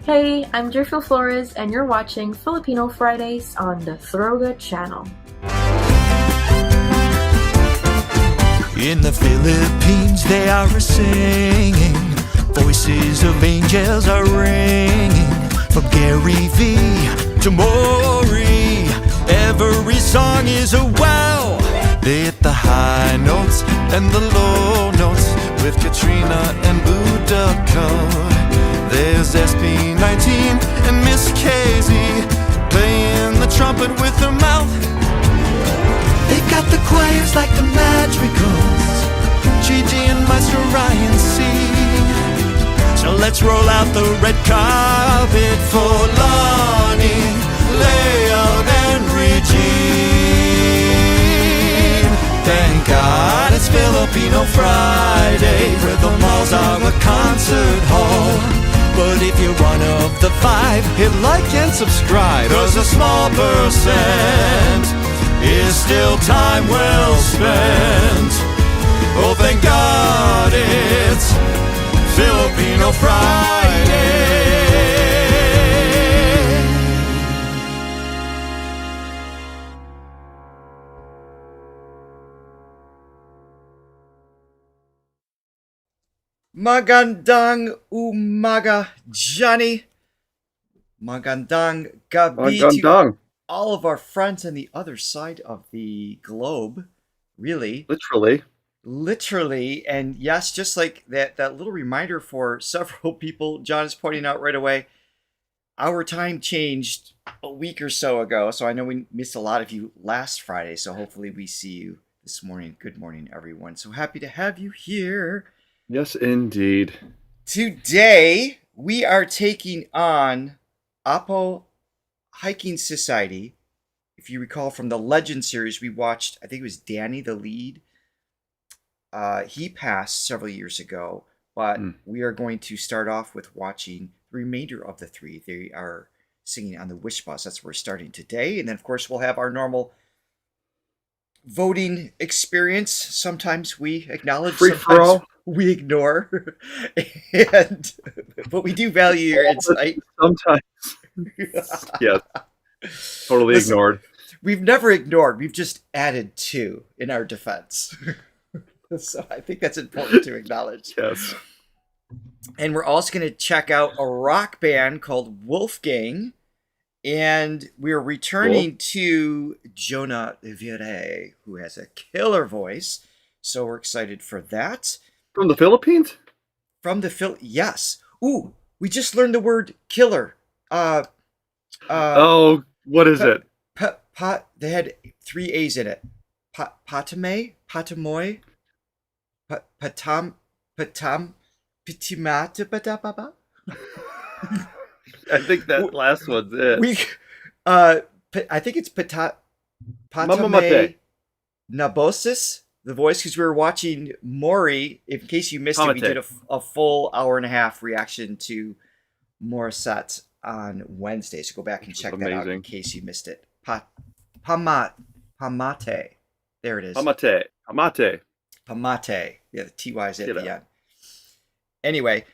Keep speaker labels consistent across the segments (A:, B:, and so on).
A: Hey, I'm Jerfil Flores, and you're watching Filipino Fridays on the Throga channel.
B: In the Philippines they are singing, voices of angels are ringing. From Gary V to Maury, every song is a wow. They hit the high notes and the low notes with Katrina and Udaco. There's SB19 and Miss Casey playing the trumpet with her mouth. They got the choirs like the Madrigals, Gigi and Maestro Ryan C. So let's roll out the red carpet for Lonnie, Leo, and Regine. Thank God it's Filipino Friday, where the malls are a concert hall. But if you're one of the five, hit like and subscribe, 'cause a small percent is still time well spent. Oh, thank God it's Filipino Friday. Magandang umaga, Johnny. Magandang gabi to all of our friends on the other side of the globe. Really. Literally. And yes, just like that little reminder for several people, John is pointing out right away, our time changed a week or so ago. So I know we missed a lot of you last Friday. So hopefully we see you this morning. Good morning, everyone. So happy to have you here.
C: Yes, indeed.
B: Today, we are taking on APO Hiking Society. If you recall from the Legend series, we watched, I think it was Danny, the lead. He passed several years ago, but we are going to start off with watching the remainder of the three. They are singing on the Wish Bus. That's where we're starting today. And then, of course, we'll have our normal voting experience. Sometimes we acknowledge, sometimes we ignore. But we do value your insight.
C: Sometimes. Yes. Totally ignored.
B: We've never ignored. We've just added two in our defense. So I think that's important to acknowledge.
C: Yes.
B: And we're also going to check out a rock band called Wolfgang. And we're returning to Jona Viray, who has a killer voice. So we're excited for that.
C: From the Philippines?
B: Yes. Ooh, we just learned the word killer.
C: What is it?
B: They had 3 A's in it. Patamoy, Pitimata.
C: I think that last one's it.
B: I think it's Patame
C: Mamamate.
B: Nabosis, the voice, because we were watching Maury. In case you missed it, we did a full hour and a half reaction to Morissette on Wednesday. So go back and check that out in case you missed it. Pamate. There it is.
C: Pamate.
B: Yeah, the TY is at the end. Anyway,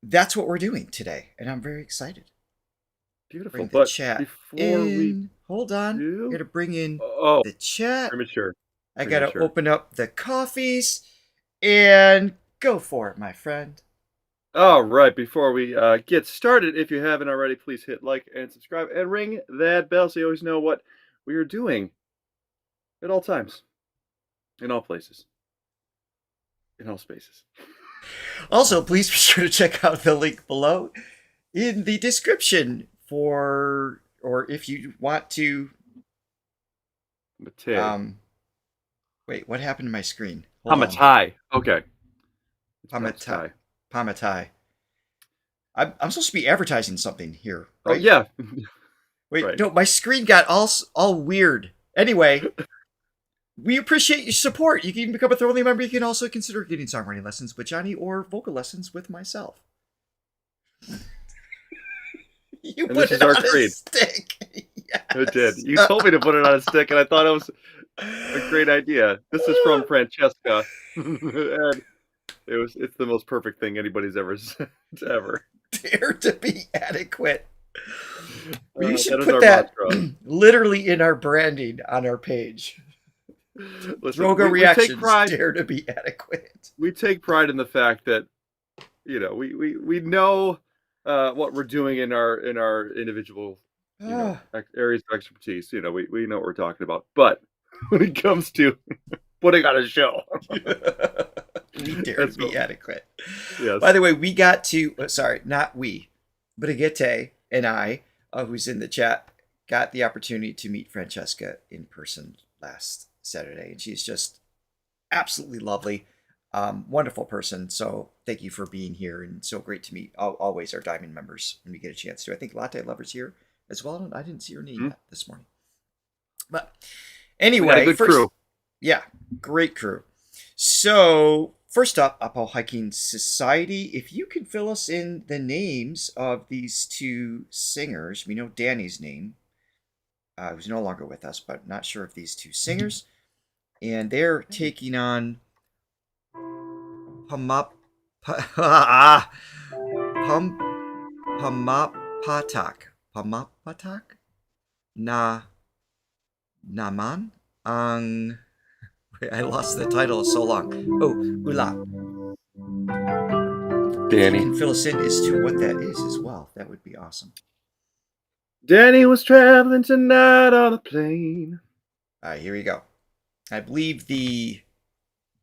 B: that's what we're doing today, and I'm very excited.
C: Beautiful.
B: Bring the chat in. Hold on. I'm going to bring in the chat.
C: Premature.
B: I got to open up the coffees and go for it, my friend.
C: All right. Before we get started, if you haven't already, please hit like and subscribe and ring that bell so you always know what we are doing at all times, in all places, in all spaces.
B: Also, please be sure to check out the link below in the description or if you want to. Wait, what happened to my screen?
C: Pamatai. Okay.
B: Pamatai. I'm supposed to be advertising something here, right?
C: Oh, yeah.
B: Wait, right. No, my screen got all weird. Anyway, we appreciate your support. You can become a Throga member. You can also consider getting songwriting lessons with Johnny or vocal lessons with myself. You
C: and
B: put
C: this
B: it
C: is our
B: on
C: creed.
B: a stick. Yes.
C: It did. You told me to put it on a stick, and I thought it was a great idea. This is from Francesca, and it's the most perfect thing anybody's ever said ever.
D: Dare to be adequate. We should
C: that is
D: put
C: our
D: that
C: mantra.
D: literally in our branding on our page.
C: Listen,
D: Throga
C: we take
D: reactions,
C: pride.
D: dare to be adequate.
C: We take pride in the fact that, you know, we know what we're doing in our individual, you know, areas of expertise. You know, we know what we're talking about. But when it comes to putting on a show,
D: we dare to be adequate.
C: Yes.
D: By the way, we got to, sorry, not we, but Agete and I, who's in the chat, got the opportunity to meet Francesca in person last Saturday, and she's just absolutely lovely, wonderful person. So thank you for being here, and so great to meet always our Diamond members when we get a chance to. I think Latte Lover's here as well. I didn't see her name yet this morning, but anyway,
C: good crew.
D: Yeah, great crew. So first up, APO Hiking Society. If you can fill us in the names of these two singers, we know Danny's name, who's no longer with us, but not sure of these two singers. And they're taking on Pumapatak. Pumapatak? Naman ang... I lost the title so long. Oh, Ulan.
C: Danny.
D: You can fill us in as to what that is as well. That would be awesome.
C: Danny was traveling tonight on a plane.
D: All right, here we go. I believe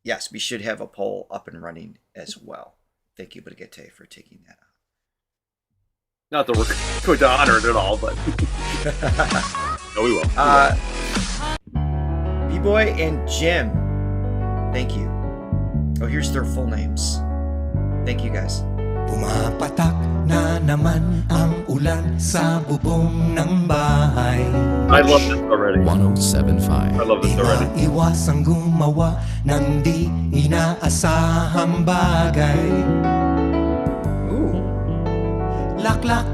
D: yes, we should have a poll up and running as well. Thank you, Brigitte, for taking that out.
C: Not that we're going to honor it at all, but no, we will.
D: B-Boy and Jim, thank you. Oh, here's their full names. Thank you, guys.
B: Pumapatak na naman ang ulan sa bubong ng bahay.
C: I love this already.
B: 107.5.
C: I love this already.
B: Iwasang gumawa ng di inaasahang bagay.
D: Ooh.
B: Laklak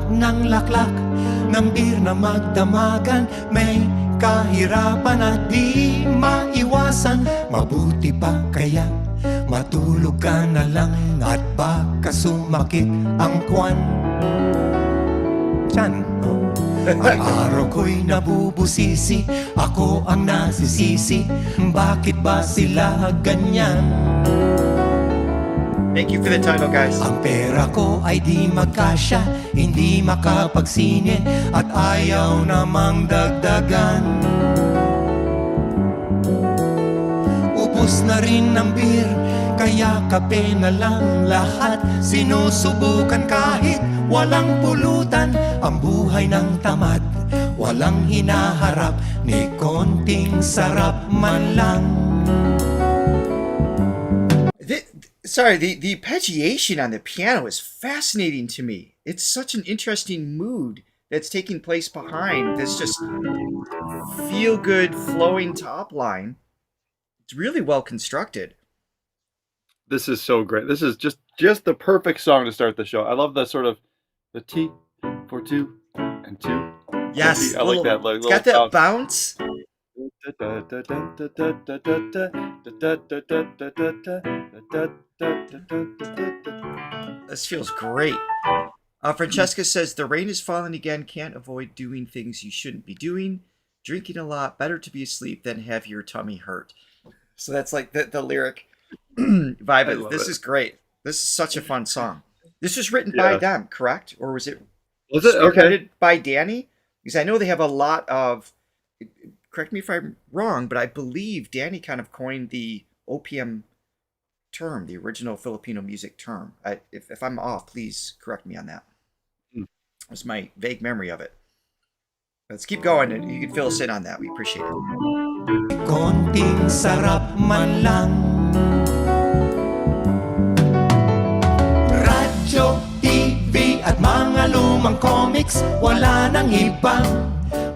B: ng beer na magdamagan. May kahirapan at di maiwasan. Mabuti pa kaya matulog ka na lang at baka sumakit ang kwan. Tiyan. Araw ko'y nabubusisi, ako ang nasisisi. Bakit ba sila ganyan?
D: Thank you for the title, guys.
B: Ang pera ko ay di magkasya, hindi makapagsine at ayaw namang dagdagan. Ubus na rin ang beer, kaya kape na lang lahat. Sinusubukan kahit walang pulutan, ang buhay ng tamad, walang hinaharap, ni konting sarap man lang.
D: The arpeggiation on the piano is fascinating to me. It's such an interesting mood that's taking place behind this just feel-good flowing top line. It's really well constructed.
C: This is so great. This is just the perfect song to start the show. I love the sort of the T for 2 and 2.
D: Yes,
C: I like that.
D: It's got that bounce. This feels great. Francesca says, the rain is falling again. Can't avoid doing things you shouldn't be doing. Drinking a lot. Better to be asleep than have your tummy hurt. So that's like the lyric vibe. This is great. This is such a fun song. This was written by them, correct? Or was it
C: okay
D: by Danny? Because I know they have a lot of, correct me if I'm wrong, but I believe Danny kind of coined the OPM term, the original Filipino music term. If I'm off, please correct me on that. That's my vague memory of it. Let's keep going, and you can fill us in on that. We appreciate it.
B: Konting sarap man lang. Radyo, TV at mga lumang comics, wala nang ibang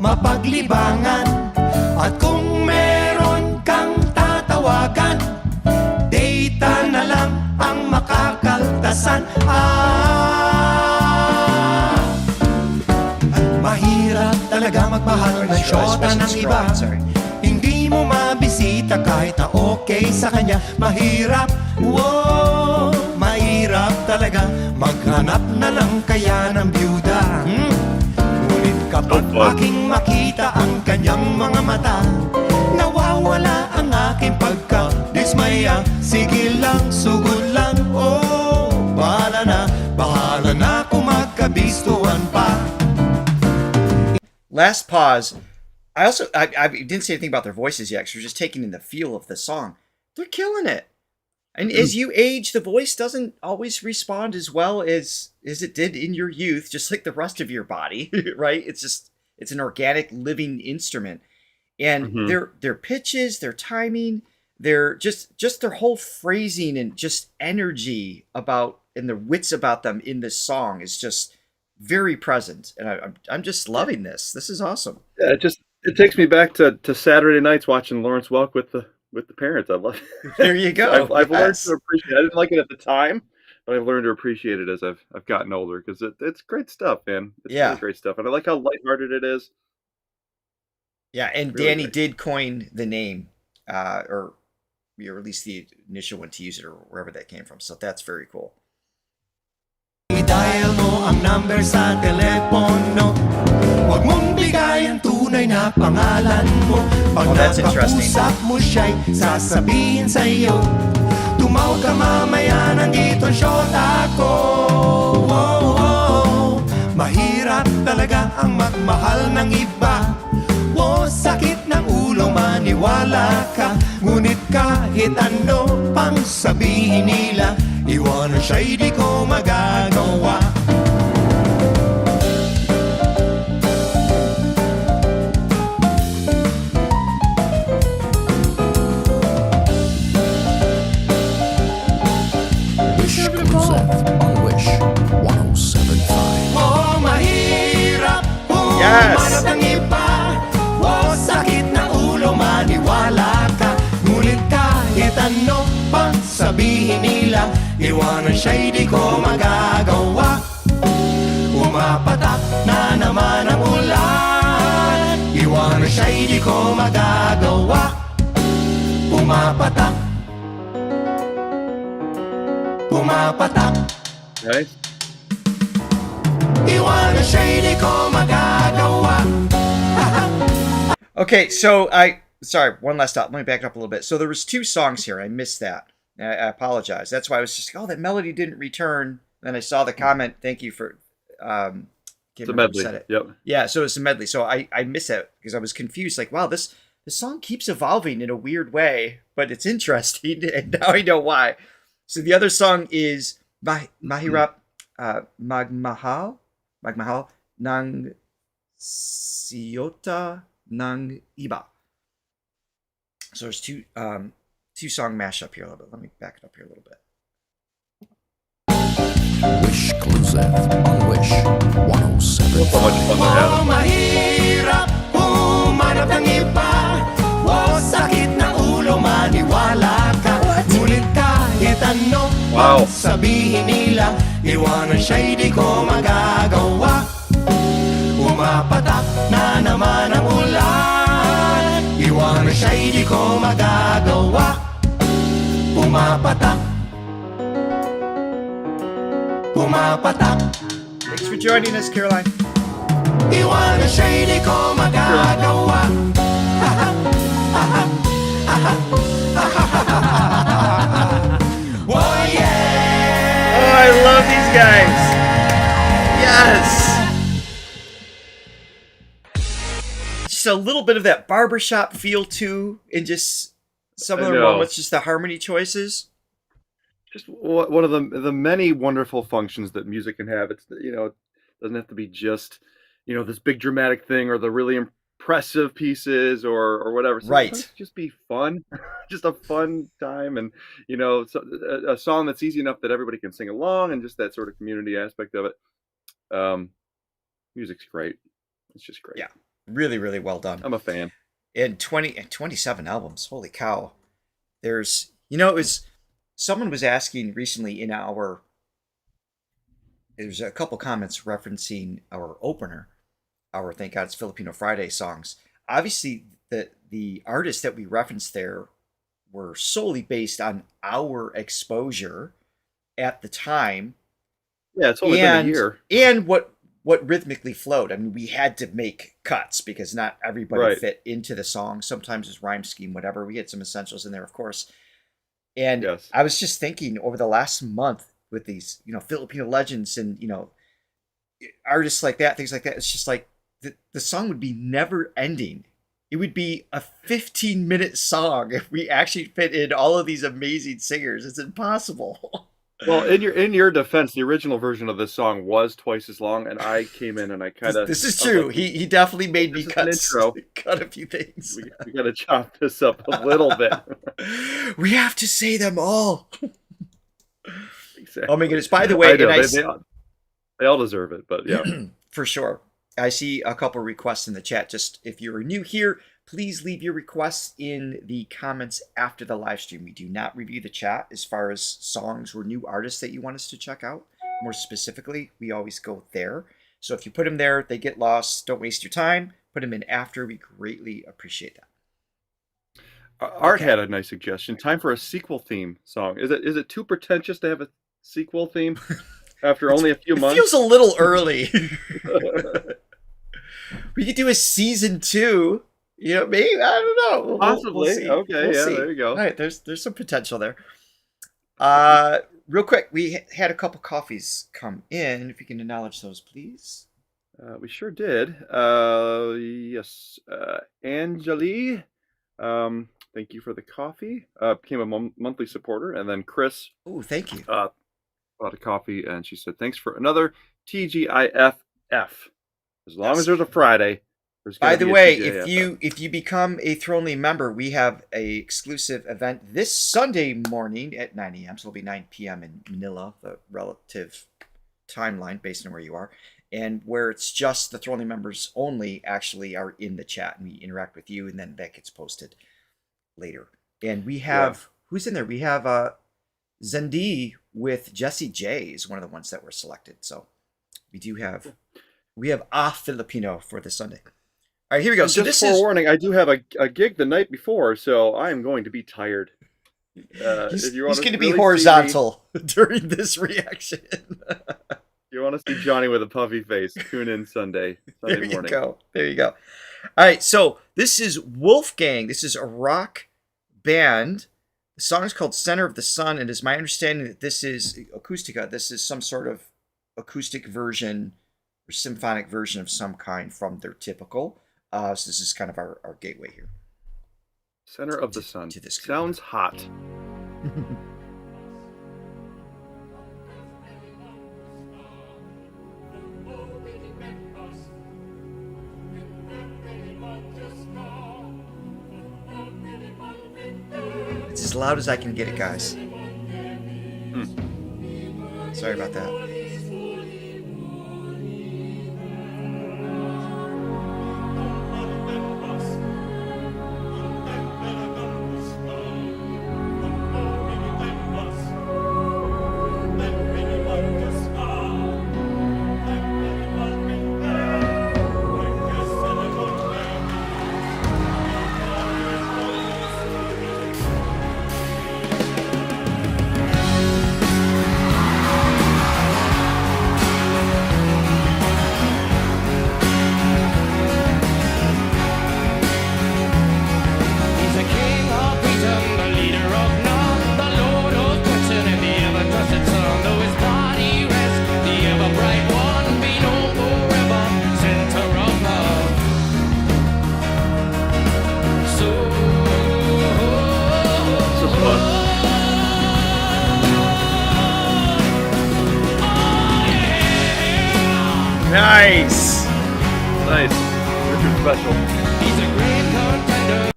B: mapaglibangan. At kung meron kang tatawagan, data na lang ang makakaltasan. Mahirap talaga magmahal ng syota ng iba. Hindi mo mabisita kahit na okay sa kanya. Mahirap, mahirap
E: talaga maghanap na lang kaya ng byuda. Ngunit kapag aking makita ang kanyang mga mata, nawawala ang aking pagka-dismaya. Sige lang, sugod lang, oh, bahala na kung magkabistuhan pa.
D: Last pause. I didn't say anything about their voices yet, because we're just taking in the feel of the song. They're killing it. And as you age, the voice doesn't always respond as well as it did in your youth, just like the rest of your body, right? It's an organic living instrument. And their pitches, their timing, their just their whole phrasing and just energy about, and the wits about them in this song is just very present. And I'm just loving this. This is awesome.
C: Yeah, it takes me back to Saturday nights watching Lawrence Welk with the parents. I love it.
D: There you go.
C: I've learned to appreciate it. I didn't like it at the time, but I've learned to appreciate it as I've gotten older, because it's great stuff, man. It's really great stuff. And I like how lighthearted it is.
D: Yeah, and really Danny did coin the name, or at least the initial one to use it, or wherever that came from. So that's very cool.
E: I-dial mo ang number sa telepono. Huwag mong bigay ang tunay na pangalan mo. Pag nakausap mo siya'y sasabihin sa'yo, tumawag ka mamaya, nandito ang syota ko. Mahirap talaga ang magmahal ng iba. Sakit ng ulo, maniwala ka. Ngunit kahit ano pang sabihin nila, iwanan siya'y di ko magagawa.
F: Wish Exclusive on Wish 107.5.
E: Oh, mahirap humanap ng iba. Oh, sakit ng ulo, maniwala ka. Ngunit kahit ano pang sabihin nila, iwanan siya'y di ko magagawa. Pumapatak na naman ang ulan, iwanan siya'y di ko magagawa. Pumapatak, pumapatak.
C: Nice.
E: Iwanan siya'y di ko magagawa.
D: Okay, so sorry, one last thought. Let me back it up a little bit. So there was 2 songs here. I missed that. I apologize. That's why I was just like, oh, that melody didn't return. Then I saw the comment. Thank you for
C: It's a medley.
D: Said it.
C: Yep.
D: Yeah, so it's a medley. So I missed it because I was confused. Like, wow, this song keeps evolving in a weird way, but it's interesting, and now I know why. So the other song is Mahirap Magmahal ng Siyota ng Iba. So there's 2 song mashup here a little bit. Let me back it up here a little bit.
F: Wish Exclusive on Wish 107.5.
C: So much fun to have.
E: Oh, mahirap humanap ng iba. Oh, sakit ng ulo, maniwala ka. Ngunit kahit ano pang sabihin nila, iwanan siya'y di ko magagawa. Pumapatak na naman ang ulan, iwanan siya'y di ko magagawa. Pumapatak, pumapatak.
D: Thanks for joining us, Caroline.
E: Iwanan siya'y di ko magagawa. Oh yeah!
D: Oh, I love these guys. Yes. Just a little bit of that barbershop feel too, and just some of the moments, just the harmony choices.
C: Just one of the many wonderful functions that music can have. It's, it doesn't have to be just, this big dramatic thing or the really impressive pieces or whatever.
D: Right.
C: Just be fun, just a fun time, and a song that's easy enough that everybody can sing along, and just that sort of community aspect of it. Music's great. It's just great.
D: Yeah, really, really well done.
C: I'm a fan.
D: And 27 albums. Holy cow! There's, it was. Someone was asking recently in there's a couple comments referencing our opener, our Thank God It's Filipino Friday songs. Obviously, the artists that we referenced there were solely based on our exposure at the time
C: Yeah, it's only been a year.
D: And what rhythmically flowed. I mean, we had to make cuts because not everybody fit into the song. Sometimes it's rhyme scheme, whatever. We had some essentials in there, of course. And I was just thinking over the last month with these, Filipino legends and, artists like that, things like that. It's just like the song would be never ending. It would be a 15-minute song if we actually fit in all of these amazing singers. It's impossible.
C: Well, in your defense, the original version of this song was twice as long, and I came in and I kind of...
D: This is true. Like, he definitely made me cut a few things.
C: We got to chop this up a little bit.
D: We have to say them all.
C: Exactly.
D: Oh my goodness. By the way,
C: they all deserve it, but yeah.
D: For sure. I see a couple requests in the chat. Just if you're new here, please leave your requests in the comments after the live stream. We do not review the chat as far as songs or new artists that you want us to check out. More specifically, we always go there. So if you put them there, they get lost. Don't waste your time. Put them in after. We greatly appreciate that.
C: Art had a nice suggestion. Time for a sequel theme song. Is it too pretentious to have a sequel theme after only a few months?
D: It feels a little early. We could do a season 2. Maybe, I don't know.
C: Possibly.
D: We'll see.
C: Okay,
D: we'll see.
C: There you go.
D: All right, there's some potential there. Real quick, we had a couple coffees come in. If you can acknowledge those, please.
C: We sure did. Yes. Angeli, thank you for the coffee. Became a monthly supporter. And then Chris.
D: Oh, thank you.
C: Bought a coffee, and she said, thanks for another TGIFF. As long as there's a Friday.
D: By the way, if you become a Throgalog member, we have a exclusive event this Sunday morning at 9 a.m. So it'll be 9 p.m. in Manila, the relative timeline based on where you are, and where it's just the Throgalog members only actually are in the chat, and we interact with you, and then that gets posted later. And we have who's in there? We have Zendi with Jesse J is one of the ones that were selected. So we have a Filipino for this Sunday. All right, here we go.
C: So just forewarning, I do have a gig the night before, so I am going to be tired.
D: He's going to be horizontal during this reaction.
C: You want to see Johnny with a puffy face? Tune in Sunday morning.
D: There you go. All right, so this is Wolfgang. This is a rock band. The song is called Center of the Sun, and it's my understanding that this is Acoustica. This is some sort of acoustic version or symphonic version of some kind from their typical. So this is kind of our gateway here.
C: Center of the Sun. To this sounds hot.
D: It's as loud as I can get it, guys. Sorry about that. Nice.
C: Richard special.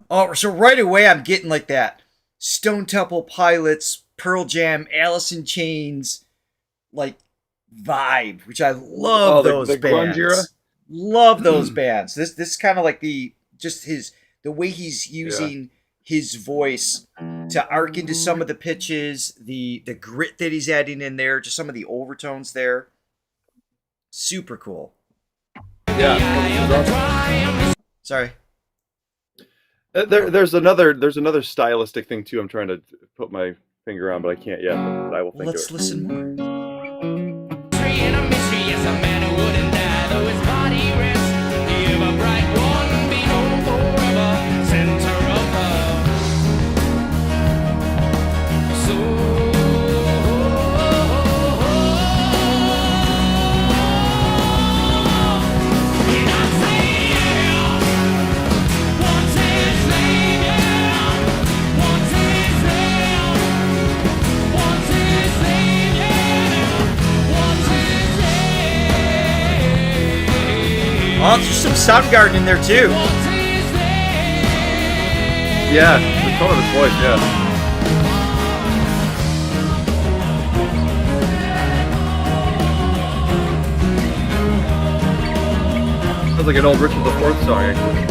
D: Oh, so right away I'm getting like that Stone Temple Pilots, Pearl Jam, Alice in Chains, like vibe, which I love those bands. Grunge era? Love those bands. This kind of like the way he's using his voice to arc into some of the pitches, the grit that he's adding in there, just some of the overtones there. Super cool.
C: Yeah.
D: Sorry.
C: There's another stylistic thing too. I'm trying to put my finger on, but I can't yet. But I will think
D: Let's
C: of it.
D: listen more. Oh, there's some Soundgarden in there too.
C: Yeah, the tone of his voice, yeah. Sounds like an old Richard IV song, actually.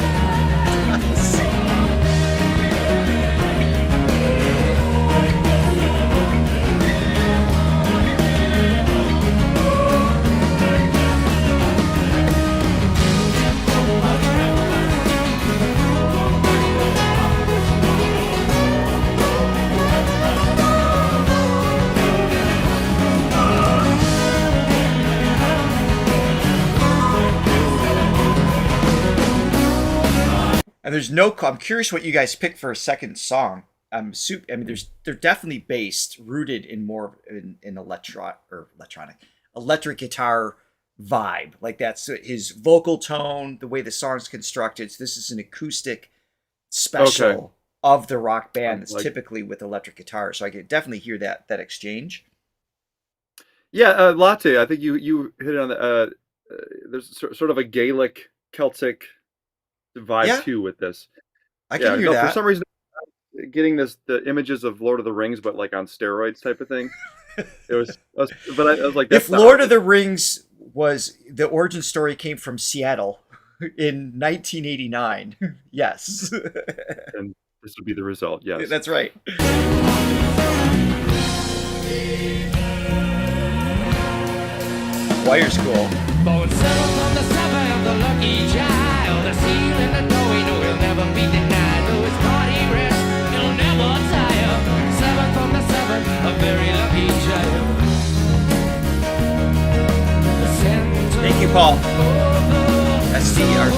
D: And there's no. I'm curious what you guys picked for a second song. I mean, they're definitely based, rooted in more in electric guitar vibe. Like that's his vocal tone, the way the song's constructed. So this is an acoustic special of the rock band that's typically with electric guitar. So I can definitely hear that exchange.
C: Yeah, Latte. I think you hit it on the. There's sort of a Gaelic Celtic vibe too with this.
D: I can hear that.
C: For some reason, getting the images of Lord of the Rings, but like on steroids type of thing. I was like,
D: if Lord of the Rings was the origin story came from Seattle in 1989, yes,
C: and this would be the result. Yes,
D: that's right. Choir school.
G: Born seventh on the seven of the lucky child. The seal in the door, we know he'll never be denied. Though his party rest, he'll never tire. Seventh on the seven, a very lucky child.
D: Thank you, Paul. SDR.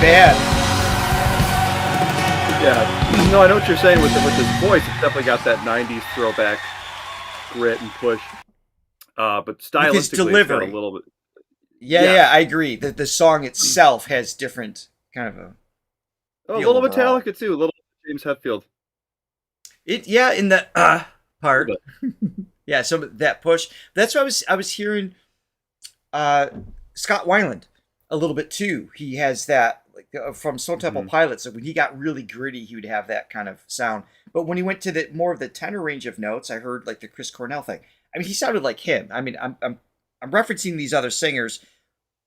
D: Bad.
C: Yeah, no, I know what you're saying with his voice. It's definitely got that '90s throwback grit and push. But stylistically,
D: his delivery,
C: it's got a little bit.
D: Yeah, I agree. The song itself has different kind of
C: a little Metallica too, a little James Hetfield.
D: In the part. Yeah, some of that push. That's what I was hearing. Scott Weiland a little bit too. He has that. From Stone Temple Pilots, so when he got really gritty, he would have that kind of sound. But when he went to the more of the tenor range of notes, I heard like the Chris Cornell thing. I mean, he sounded like him. I mean, I'm referencing these other singers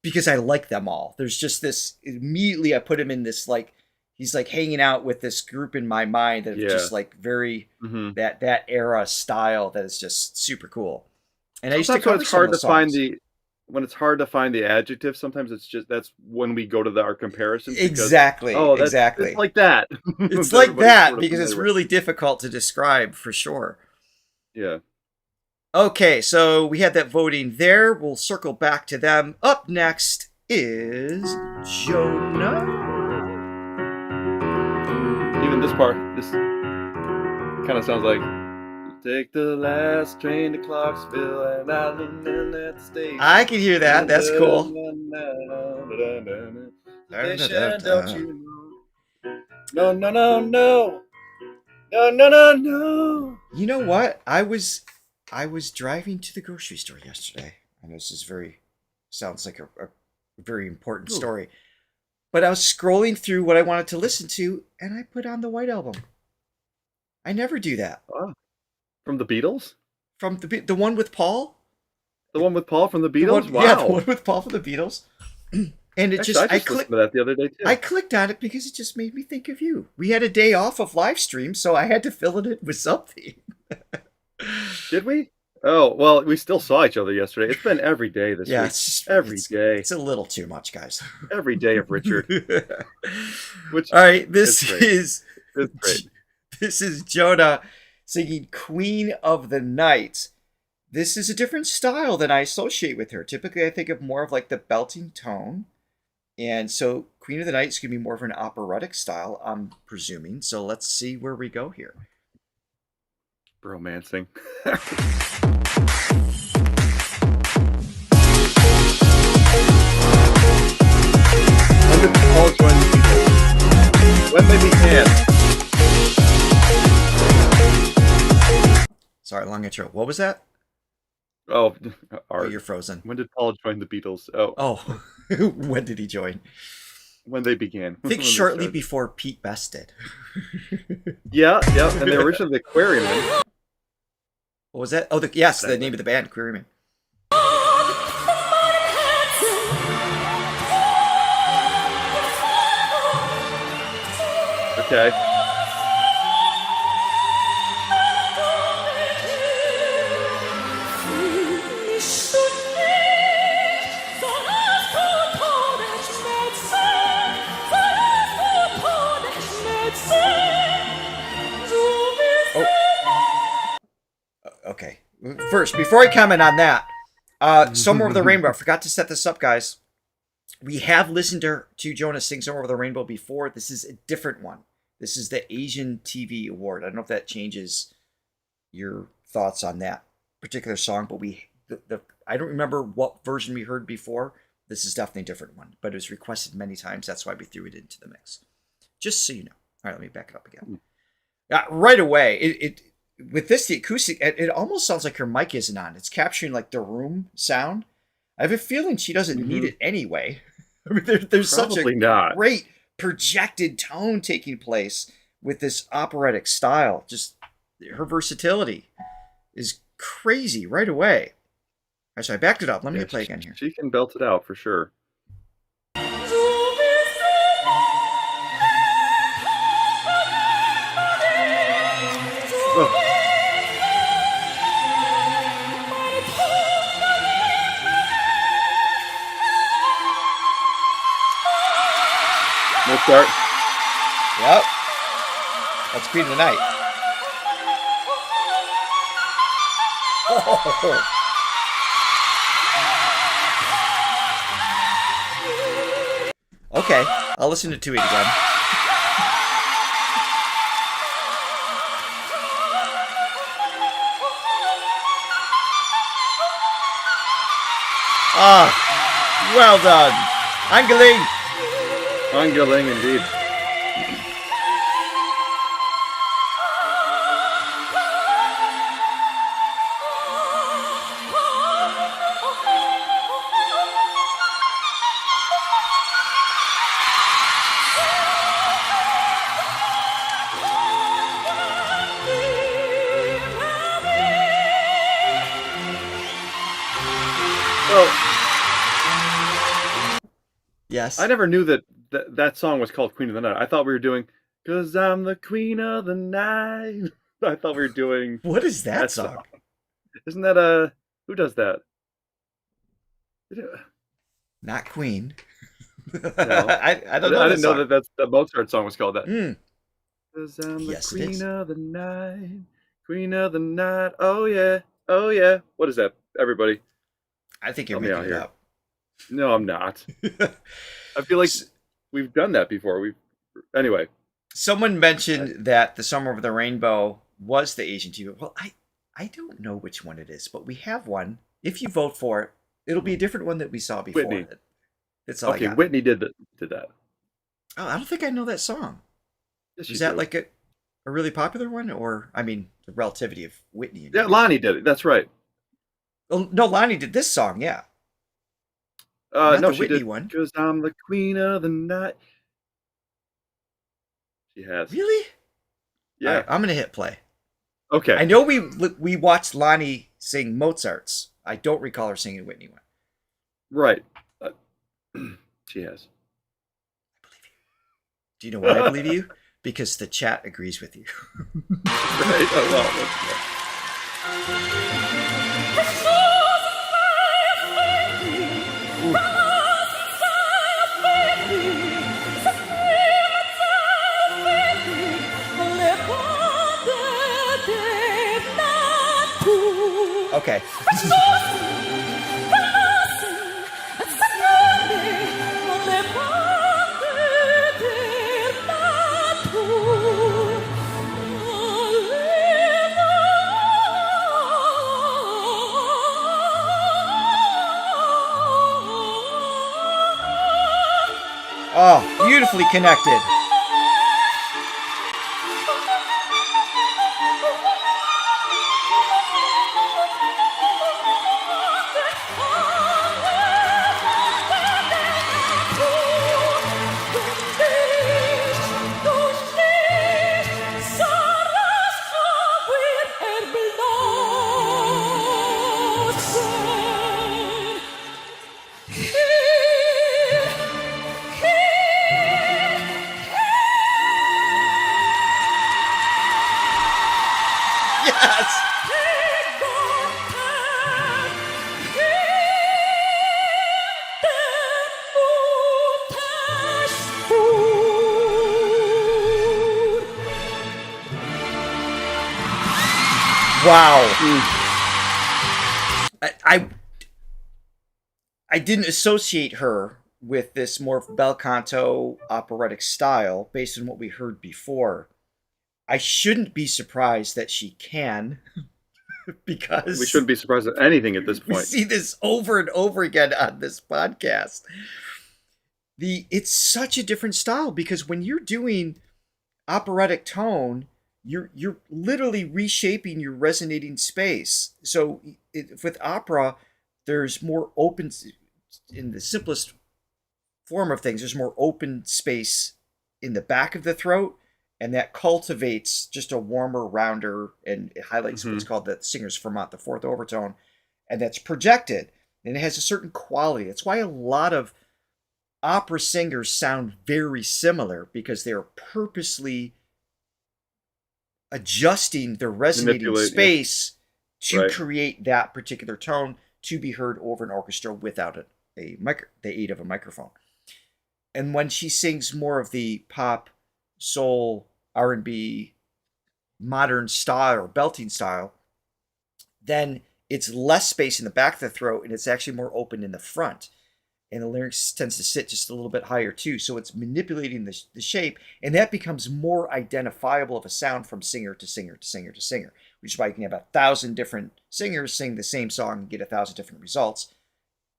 D: because I like them all. There's just this immediately I put him in this like he's like hanging out with this group in my mind that just like very that era style that is just super cool. And I used to cover
C: it's hard to find when it's hard to find the adjective, sometimes it's just that's when we go to our comparisons.
D: Exactly. Exactly.
C: It's like that.
D: It's like that because it's really difficult to describe for sure.
C: Yeah.
D: Okay, so we had that voting there. We'll circle back to them. Up next is Jona.
C: Even this kind of sounds like. Take the last train to Clarksville and I'll in at the station.
D: I can hear that. That's cool.
C: Don't you know? No.
D: You know what? I was driving to the grocery store yesterday. I know this sounds like a very important story. But I was scrolling through what I wanted to listen to and I put on the White Album. I never do that.
C: Oh. From the Beatles?
D: From the one with Paul?
C: The one with Paul from the Beatles? Wow.
D: Yeah, the one with Paul from the Beatles. And it
C: Actually, I clicked to that the other day too.
D: I clicked on it because it just made me think of you. We had a day off of live stream, so I had to fill it in with something.
C: Did we? Oh, well, we still saw each other yesterday. It's been every day this week. Every day.
D: It's a little too much, guys.
C: Every day of Richard.
D: All right, this is
C: great.
D: This is Jona singing Queen of the Night. This is a different style than I associate with her. Typically, I think of more of like the belting tone. And so Queen of the Night is going to be more of an operatic style, I'm presuming. So let's see where we go here.
C: Bromancing. When did Paul join the Beatles? When they began.
D: Sorry, long intro. What was that?
C: Oh,
D: Oh, you're frozen.
C: When did Paul join the Beatles? Oh,
D: When did he join?
C: when they began.
D: I think
C: When they
D: shortly
C: started.
D: before Pete Best did.
C: Yeah, and they were originally the Aquarium.
D: What was that? Oh, the name of the band, Queryman.
C: Okay.
D: Okay. First, before I comment on that, Somewhere Over the Rainbow. I forgot to set this up, guys. We have listened to Jona sing Somewhere Over the Rainbow before. This is a different one. This is the Asian TV Award. I don't know if that changes your thoughts on that particular song, but I don't remember what version we heard before. This is definitely a different one, but it was requested many times. That's why we threw it into the mix. Just so you know. All right, let me back it up again. Right away, it with this, the acoustic, it almost sounds like her mic isn't on. It's capturing like the room sound. I have a feeling she doesn't need it anyway. I mean, there's such a great projected tone taking place with this operatic style. Just her versatility is crazy right away. All right, so I backed it up. Let me play again here.
C: She can belt it out for sure. Oh. We'll start.
D: Yep. That's Queen of the Night. Oh. Okay, I'll listen to 2 again. Ah, well done. Angeling.
C: Angeling indeed.
D: Yes.
C: I never knew that song was called Queen of the Night. I thought we were doing "'Cause I'm the Queen of the Night." I thought we were doing.
D: What is that song?
C: Isn't that who does that?
D: Not Queen.
C: No.
D: I don't know.
C: I didn't know that the Mozart song was called that.
D: Mm.
C: 'Cause I'm the Queen of the Night, Queen of the Night. Oh yeah, oh yeah. What is that, everybody?
D: I think you're making it up.
C: No, I'm not. I feel like we've done that before. Anyway.
D: Someone mentioned that the Summer Over the Rainbow was the Asian TV. Well, I don't know which one it is, but we have one. If you vote for it, it'll be a different one that we saw before.
C: Whitney.
D: That's all
C: Okay,
D: I got.
C: Whitney did that.
D: Oh, I don't think I know that song.
C: Yes,
D: is that like a really popular one, or I mean, the relativity of Whitney?
C: Yeah, Lonnie did it. That's right.
D: Oh, no, Lonnie did this song. Yeah.
C: No, she
D: Whitney
C: did
D: one.
C: "'Cause I'm the Queen of the Night." She has.
D: Really?
C: Yeah.
D: Right, I'm gonna hit play.
C: Okay.
D: I know we watched Lonnie sing Mozart's. I don't recall her singing Whitney one.
C: Right. She has.
D: I believe you. Do you know why I believe you? Because the chat agrees with you.
C: Right. Oh, well,
D: Okay. Oh, beautifully connected. Yes. Wow. I didn't associate her with this more bel canto operatic style based on what we heard before. I shouldn't be surprised that she can, because
C: We shouldn't be surprised at anything at this
D: we
C: point.
D: see this over and over again on this podcast. It's such a different style, because when you're doing operatic tone, you're literally reshaping your resonating space. So with opera, there's more open, in the simplest form of things, there's more open space in the back of the throat, and that cultivates just a warmer, rounder, and it highlights what's called the singer's fermate, the fourth overtone, and that's projected, and it has a certain quality. That's why a lot of opera singers sound very similar, because they're purposely adjusting their resonating space to create that particular tone to be heard over an orchestra without the aid of a microphone. And when she sings more of the pop, soul, R&B, modern style or belting style, then it's less space in the back of the throat, and it's actually more open in the front. And the larynx tends to sit just a little bit higher too. So it's manipulating the shape, and that becomes more identifiable of a sound from singer to singer to singer to singer, which is why you can have 1,000 different singers sing the same song and get 1,000 different results.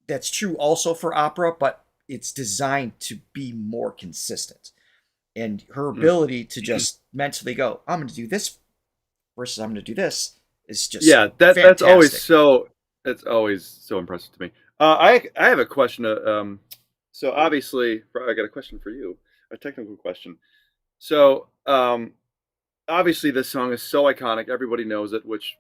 D: That's true also for opera, but it's designed to be more consistent. And her ability to just mentally go, I'm going to do this versus I'm going to do this, is just
C: that's always so impressive to me. I have a question. So obviously, I got a question for you, a technical question. So obviously, this song is so iconic; everybody knows it, which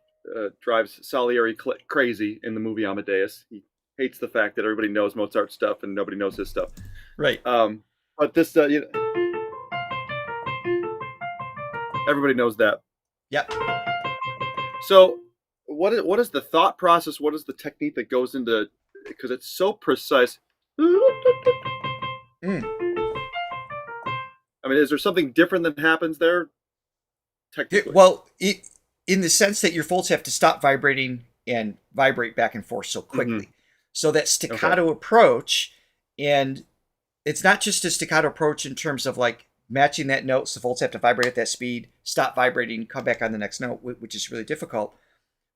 C: drives Salieri crazy in the movie Amadeus. He hates the fact that everybody knows Mozart's stuff and nobody knows his stuff.
D: Right.
C: But this, everybody knows that.
D: Yep.
C: So what is the thought process? What is the technique that goes into, because it's so precise? I mean, is there something different that happens there? Technically?
D: Well, in the sense that your folds have to stop vibrating and vibrate back and forth so quickly. So that staccato approach, and it's not just a staccato approach in terms of like matching that note, so the folds have to vibrate at that speed, stop vibrating, come back on the next note, which is really difficult.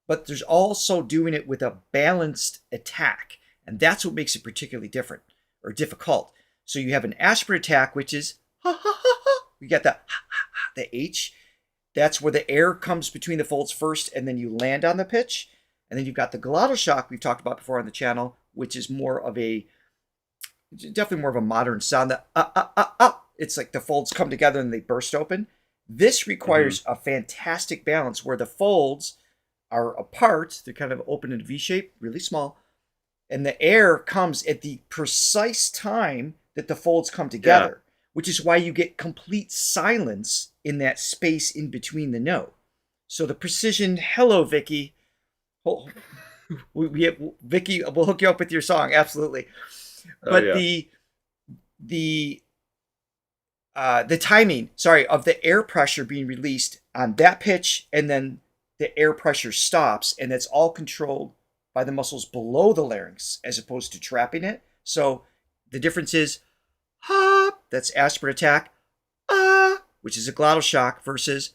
D: But there's also doing it with a balanced attack, and that's what makes it particularly different or difficult. So you have an aspirate attack, which is ha ha ha ha. You got the H. That's where the air comes between the folds first, and then you land on the pitch. And then you've got the glottal shock we've talked about before on the channel, which is definitely more of a modern sound. It's like the folds come together and they burst open. This requires a fantastic balance where the folds are apart. They're kind of open in a V shape, really small. And the air comes at the precise time that the folds come together, which is why you get complete silence in that space in between the note. So the precision, hello, Vicky. Vicky, we'll hook you up with your song, absolutely. But the timing, of the air pressure being released on that pitch, and then the air pressure stops, and that's all controlled by the muscles below the larynx as opposed to trapping it. So the difference is ha, that's aspirate attack, ah, which is a glottal shock, versus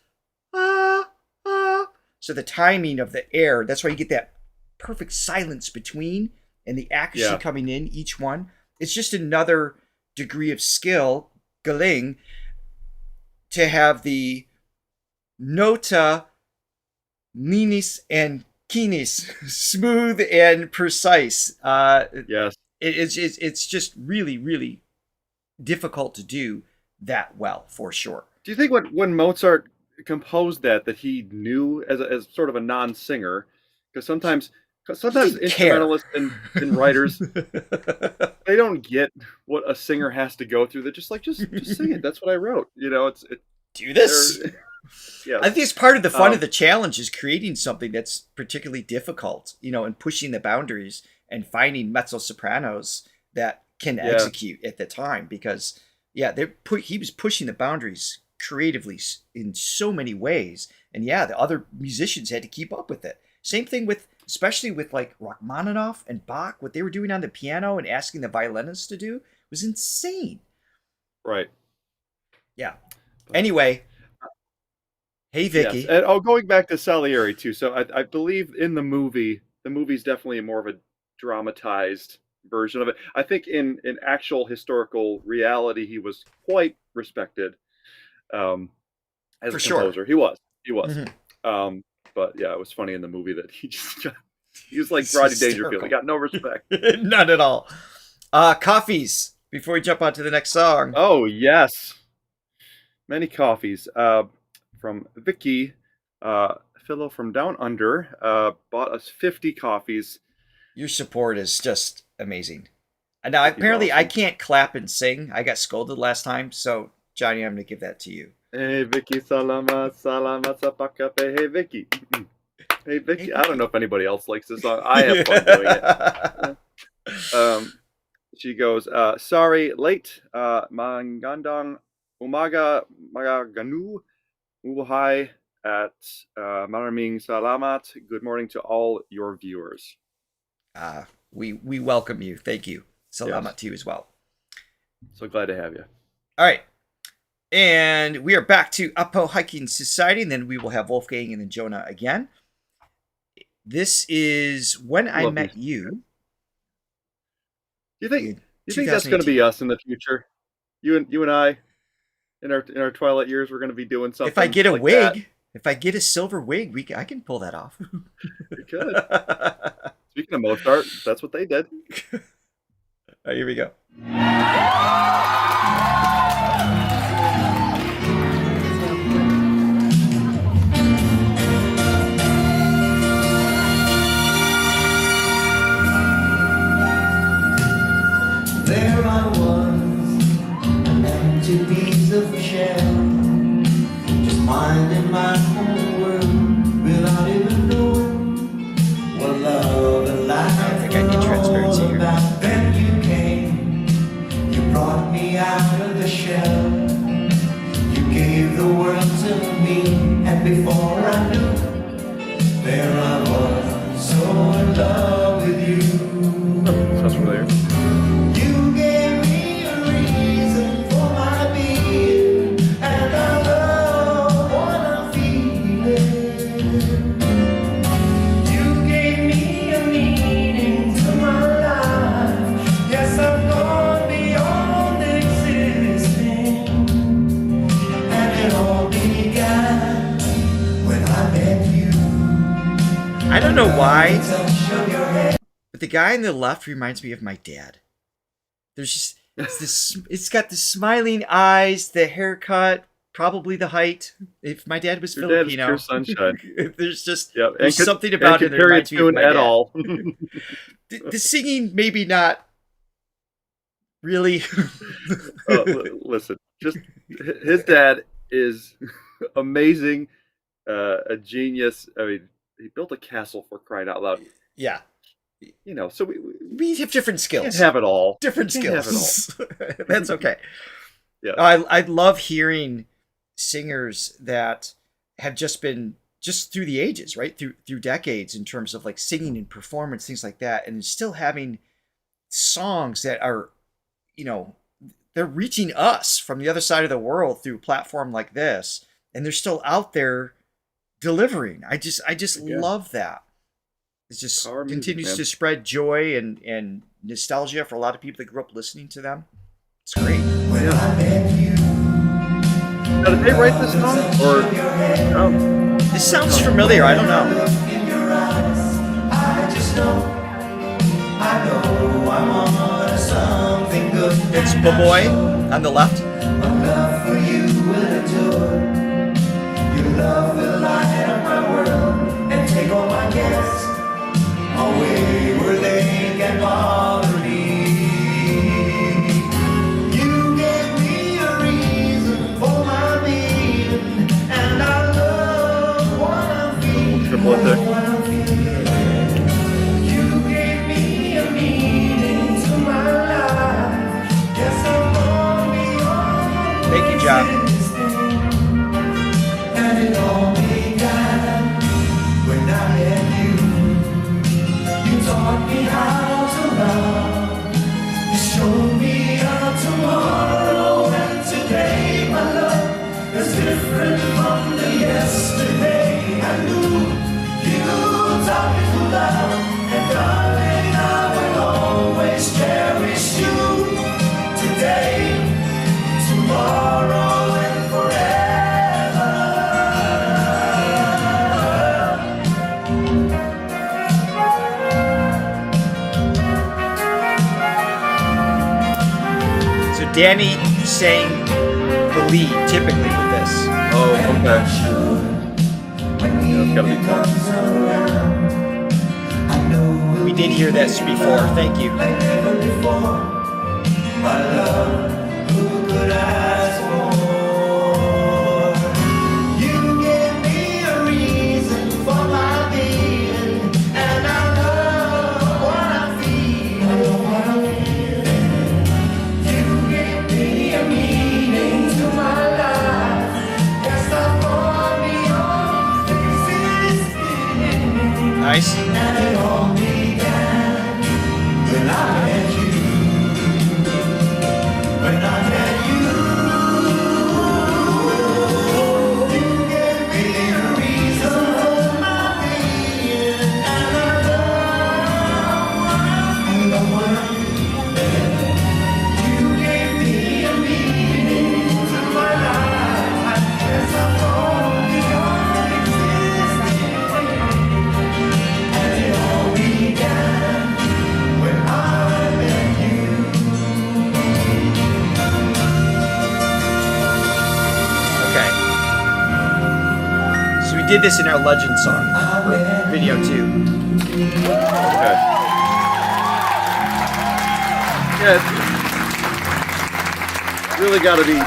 D: ah, ah. So the timing of the air, that's why you get that perfect silence between and the accuracy coming in each one. It's just another degree of skill, galing, to have the nota, linis, and kinis smooth and precise.
C: Yes.
D: It's just really, really difficult to do that well, for sure.
C: Do you think when Mozart composed that he knew as sort of a non-singer? Because sometimes instrumentalists and writers, they don't get what a singer has to go through. They're just like, just sing it. That's what I wrote. You know,
D: do this.
C: Yeah,
D: I think it's part of the fun of the challenge is creating something that's particularly difficult, you know, and pushing the boundaries and finding mezzo sopranos that can execute at the time. Because he was pushing the boundaries creatively in so many ways, and the other musicians had to keep up with it. Same thing especially with like Rachmaninoff and Bach, what they were doing on the piano and asking the violinists to do was insane.
C: Right.
D: Yeah. Anyway, hey Vicky.
C: Yes. And going back to Salieri too. So I believe in the movie's definitely more of a dramatized version of it. I think in actual historical reality, he was quite respected as a composer. He was. Mm-hmm. But yeah, it was funny in the movie that he was like Rodney Dangerfield. He got no respect.
D: None at all. Coffees, before we jump on to the next song.
C: Oh, yes. Many coffees. From Vicky, fellow from down under, bought us 50 coffees.
D: Your support is just amazing. And now, apparently, awesome. I can't clap and sing. I got scolded last time. So, Johnny, I'm going to give that to you.
C: Hey Vicky, salamat sapakape. Hey Vicky, hey Vicky. I don't know if anybody else likes this song. I have fun doing it. She goes, sorry, late. Mangandang umaga magaganu ubuhay at maraming salamat. Good morning to all your viewers.
D: We welcome you. Thank you. Salamat to you as well.
C: So glad to have you.
D: All right. And we are back to APO Hiking Society, and then we will have Wolfgang and then Jona again. This is When I Met You.
C: You think that's going to be us in the future? You and I, in our twilight years, we're going to be doing something.
D: If I get a
C: like
D: wig,
C: that.
D: if I get a silver wig, I can pull that off.
C: You could. Speaking of Mozart, that's what they did.
D: All right, here we go.
H: There I was, an empty piece of shell, just minding my own world without even knowing what love and life was all about. Then you came, you brought me out of the shell, you gave the world to me, and before I knew, there I was, so in love with you.
C: Sounds familiar.
D: I don't know why, but the guy on the left reminds me of my dad. There's just it's got the smiling eyes, the haircut, probably the height. If my dad was Filipino,
C: pure sunshine.
D: There's just
C: there's
D: something about it that reminds me of my dad.
C: All.
D: The singing, maybe not really.
C: Listen, just his dad is amazing, a genius. I mean, he built a castle, for crying out loud.
D: Yeah.
C: You know, so
D: we have different skills.
C: Can't have it all.
D: Different skills.
C: Have it all.
D: That's okay.
C: Yeah.
D: I love hearing singers that have just been just through the ages, right? Through decades in terms of like singing and performance, things like that. And still having songs that are, you know, they're reaching us from the other side of the world through a platform like this. And they're still out there delivering. I just love that. It just
C: Power music,
D: continues
C: man.
D: to spread joy and nostalgia for a lot of people that grew up listening to them. It's great.
H: When I met you,
C: Now, did they write this song? Or
D: This sounds familiar. I don't know.
H: in your eyes, I just know, I know I'm on to something good.
D: It's Boy on the left.
H: My love for you will endure. Your love will light up my world and take all my cares away where they can bother me. You gave me a reason for my being, and I love what I'm feeling.
C: Triple it there.
H: What I'm feeling. You gave me a meaning to my life. Yes, I'm on beyond.
D: Thank you, John.
H: And it all began when I met you. You taught me how to love. You showed me how tomorrow and today, my love, is different from the yesterday. I knew you taught me to love, and darling, I will always cherish you today, tomorrow, and forever.
D: So Danny sang the lead typically with this.
C: Oh, okay. Yeah, it's gotta be tough.
D: We did hear this before. Thank you.
H: Like never before, my love, who could ask for? You gave me a reason for my being, and I love what I feel. You gave me a meaning to my life. Yes, I'm on beyond existing.
D: Nice.
H: And it all began when I met you. When I met you, you gave me a reason for my being, and I love what I'm feeling. You gave me a meaning to my life. Yes, I'm on beyond existing. And it all began when I met you.
D: Okay. So we did this in our legend song or video too.
C: Okay. Yeah, it's really got to be.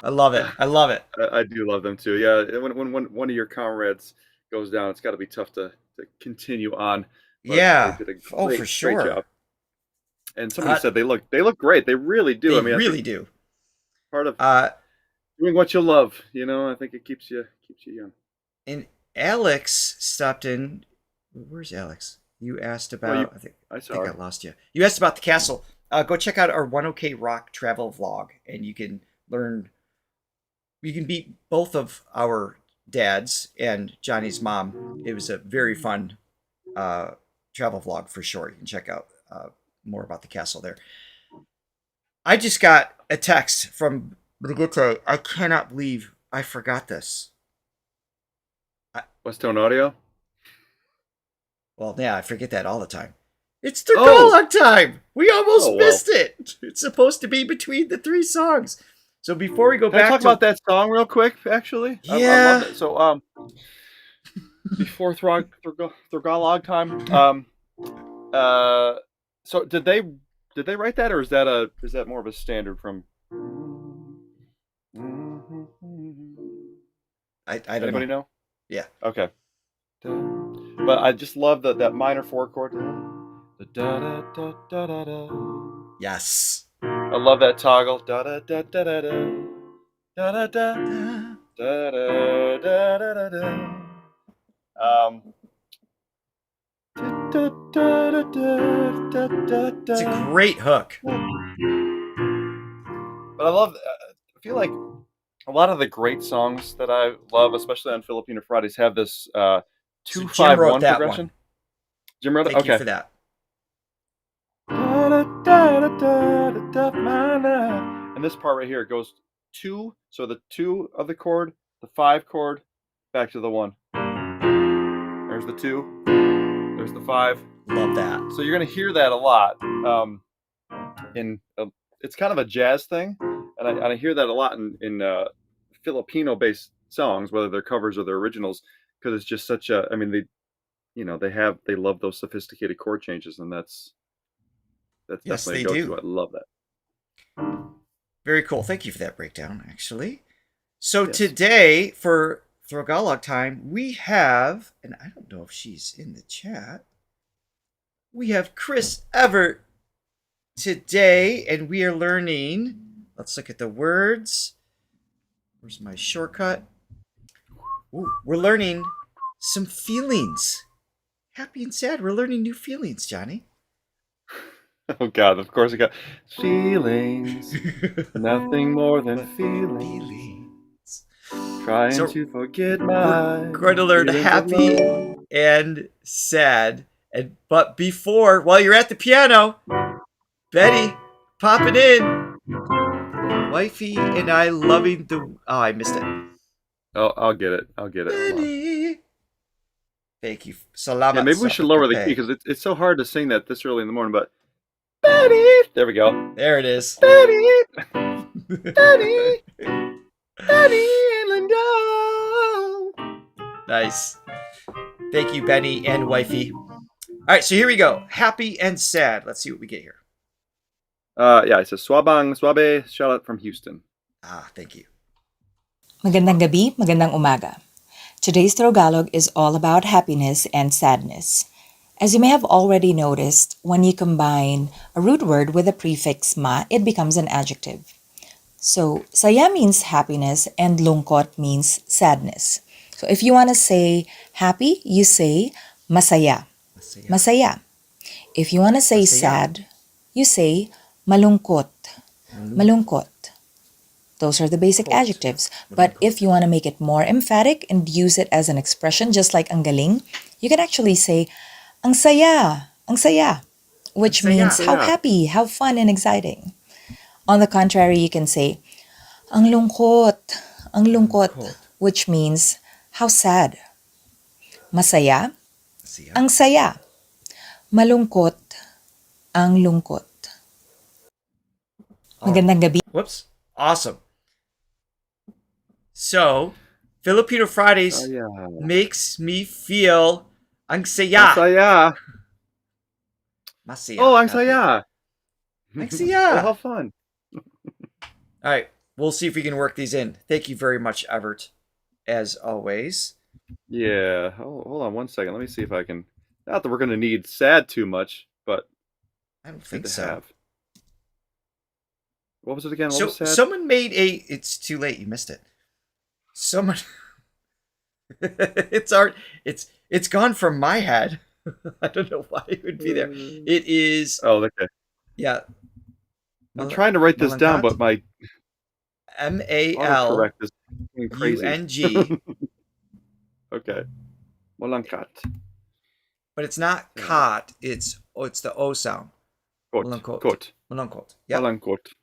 D: I love it. I love it.
C: I do love them too. Yeah, when one of your comrades goes down, it's got to be tough to continue on. But
D: Yeah.
C: they did a
D: Oh,
C: great,
D: for sure.
C: Great job. And somebody said they look great. They really do.
D: They
C: I mean, I
D: really
C: think
D: do.
C: part of doing what you love, you know, I think it keeps you young.
D: And Alex stopped in. Where's Alex? You asked about.
C: I
D: I
C: saw
D: think
C: her.
D: I lost you. You asked about the castle. Go check out our 1OK Rock travel vlog, and you can learn. You can meet both of our dads and Johnny's mom. It was a very fun travel vlog for sure. You can check out more about the castle there. I just got a text from Brigitte. I cannot believe I forgot this.
C: West Tone Audio.
D: Well, yeah, I forget that all the time. It's Throgalog time. We almost
C: Oh, well.
D: missed it. It's supposed to be between the three songs. So before we go
C: Can I
D: back
C: talk
D: to
C: about that song real quick? Actually, I
D: Yeah.
C: love it. So before Throgalog time, so did they write that, or is that more of a standard from?
D: I don't
C: Anybody know?
D: Yeah.
C: Okay. But I just love that minor four chord. Da, da, da, da, da, da.
D: Yes.
C: I love that toggle. Da, da, da, da, da, da. Da, da, da. Da, da, da, da, da, da. Da, da, da, da, da, da,
D: It's a
C: da.
D: great hook.
C: But I love. I feel like a lot of the great songs that I love, especially on Filipino Fridays, have this
D: So
C: 2-5-1
D: Jim wrote that
C: progression.
D: one.
C: Jim wrote it.
D: Thank you
C: Okay.
D: for that.
C: And this part right here goes 2, so the 2 of the chord, the 5 chord, back to the 1. There's the 2, there's the 5.
D: Love that.
C: So you're gonna hear that a lot. It's kind of a jazz thing, and I hear that a lot in Filipino-based songs, whether they're covers or they're originals, because it's just such a. I mean, they love those sophisticated chord changes, and that's
D: Yes,
C: definitely a
D: they
C: go-to.
D: do.
C: I love that.
D: Very cool. Thank you for that breakdown, actually. So
C: Yes.
D: today, for Throgalog Time, we have, and I don't know if she's in the chat, we have Chris Everett today, and we are learning, let's look at the words. Where's my shortcut? Ooh, we're learning some feelings. Happy and sad. We're learning new feelings, Johnny.
C: Oh God! Of course, I got feelings. Nothing more than feelings. Trying
D: So,
C: to forget my.
D: We're going to learn
C: feelings of
D: happy
C: love.
D: and sad. But before, while you're at the piano, Betty, pop it in. Wifey and I loving the. Oh, I missed it.
C: Oh, I'll get it. Hold on.
D: Betty. Thank you. Salamat.
C: Yeah, maybe we
D: sa
C: should lower the
D: pagkape.
C: key because it's so hard to sing that this early in the morning. But Betty, there we go.
D: There it is.
C: Betty, Betty, Betty and Linda.
D: Nice. Thank you, Benny and Wifey. All right, so here we go. Happy and sad. Let's see what we get here.
C: Yeah, it says Swabang Swabe. Shout out from Houston.
D: Ah, thank you.
I: Magandang gabi, magandang umaga. Today's Throgalog is all about happiness and sadness. As you may have already noticed, when you combine a root word with a prefix ma, it becomes an adjective. So, saya means happiness and lungkot means sadness. So, if you want to say happy, you say masaya. Masaya. If you want to say
D: Masaya.
I: sad, you say malungkot. Malungkot. Those are the basic adjectives. But if you want to make it more emphatic and use it as an expression, just like ang galing, you can actually say ang saya, which
D: Ang saya.
I: means how happy, how fun and exciting. On the contrary, you can say ang lungkot, which means how sad. Masaya, ang saya. Malungkot, ang lungkot. Magandang gabi.
D: Whoops. Awesome. So, Filipino Fridays makes me feel ang saya.
C: Saya.
D: Masaya.
C: Oh, ang saya.
D: Ang saya.
C: Oh, how fun.
D: All right. We'll see if we can work these in. Thank you very much, Everett, as always.
C: Yeah. Hold on one second. Let me see if I can. Not that we're going to need sad too much, but
D: I don't
C: good
D: think
C: to
D: so.
C: have. What was it again? What
D: So
C: was sad?
D: someone made a. It's too late. You missed it. Someone. It's art. It's gone from my head. I don't know why it would be there. It is.
C: Oh, okay.
D: Yeah.
C: I'm trying to write this down, but my autocorrect is going crazy.
D: MALUNG.
C: Okay. Malangkat.
D: But it's not cot. It's the O sound.
C: Kot.
D: Malangkot.
C: Kot.
D: Malangkot. Yeah.
C: Malangkot.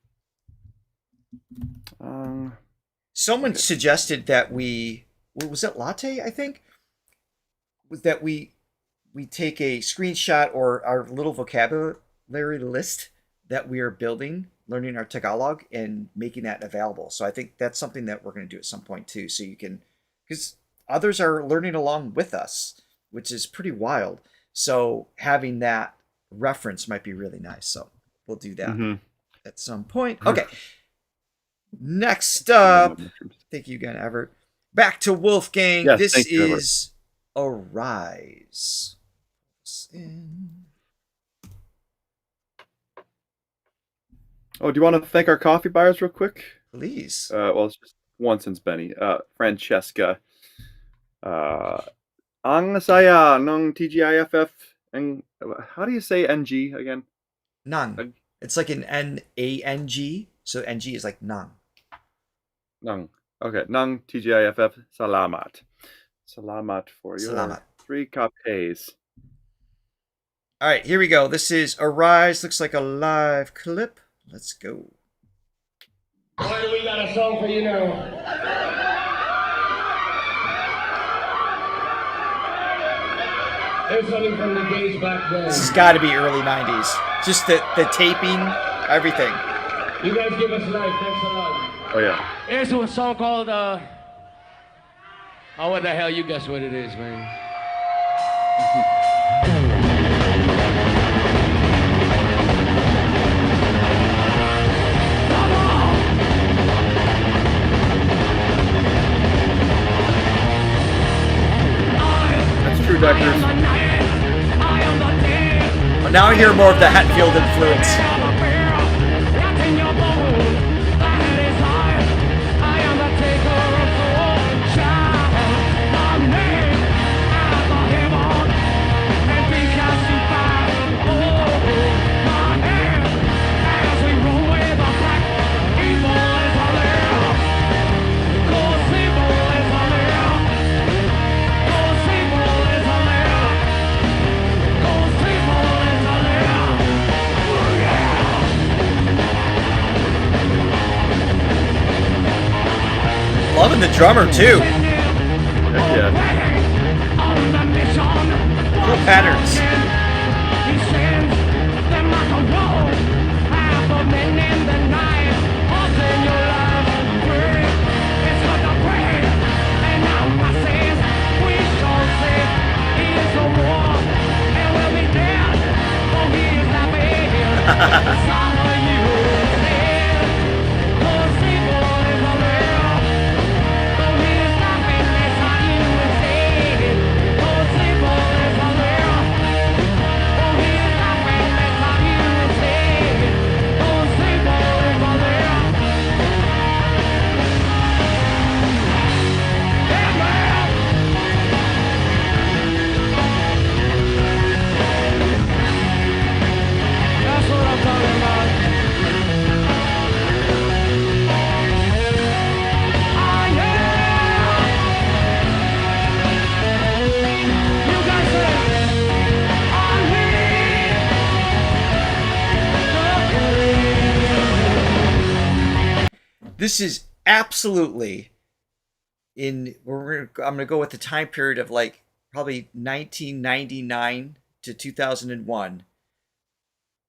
D: Someone suggested that we, what was it, latte, I think? Was that we take a screenshot or our little vocabulary list that we are building, learning our Tagalog, and making that available. So I think that's something that we're going to do at some point too. So you can, because others are learning along with us, which is pretty wild. So having that reference might be really nice. So we'll do that at some point. Okay. Next up, thank you again, Everett. Back to Wolfgang.
C: Yes,
D: this
C: thank you,
D: is Arise.
C: Oh, do you want to thank our coffee buyers real quick?
D: Please.
C: Well, once since Benny. Francesca. Ang saya ng TGIFF. And how do you say NG again?
D: Nang. It's like an N-A-N-G. So NG is like nang.
C: Nang. Okay. Nang TGIFF. Salamat. Salamat for your
D: Salamat.
C: 3 kapes.
D: All right, here we go. This is Arise. Looks like a live clip. Let's go.
G: Boy, we got a song for you now. Here's something from the days back then.
D: This has got to be early 90s. Just the taping, everything.
G: You guys give us life. Thanks a lot.
C: Oh, yeah.
G: Here's a song called, oh, what the hell? You guess what it is, man.
C: That's true, Doctors.
D: But now I hear more of the Hatfield influence. Loving the drummer too.
C: Heck yeah.
D: Cool patterns. This is absolutely I'm gonna go with the time period of like probably 1999 to 2001.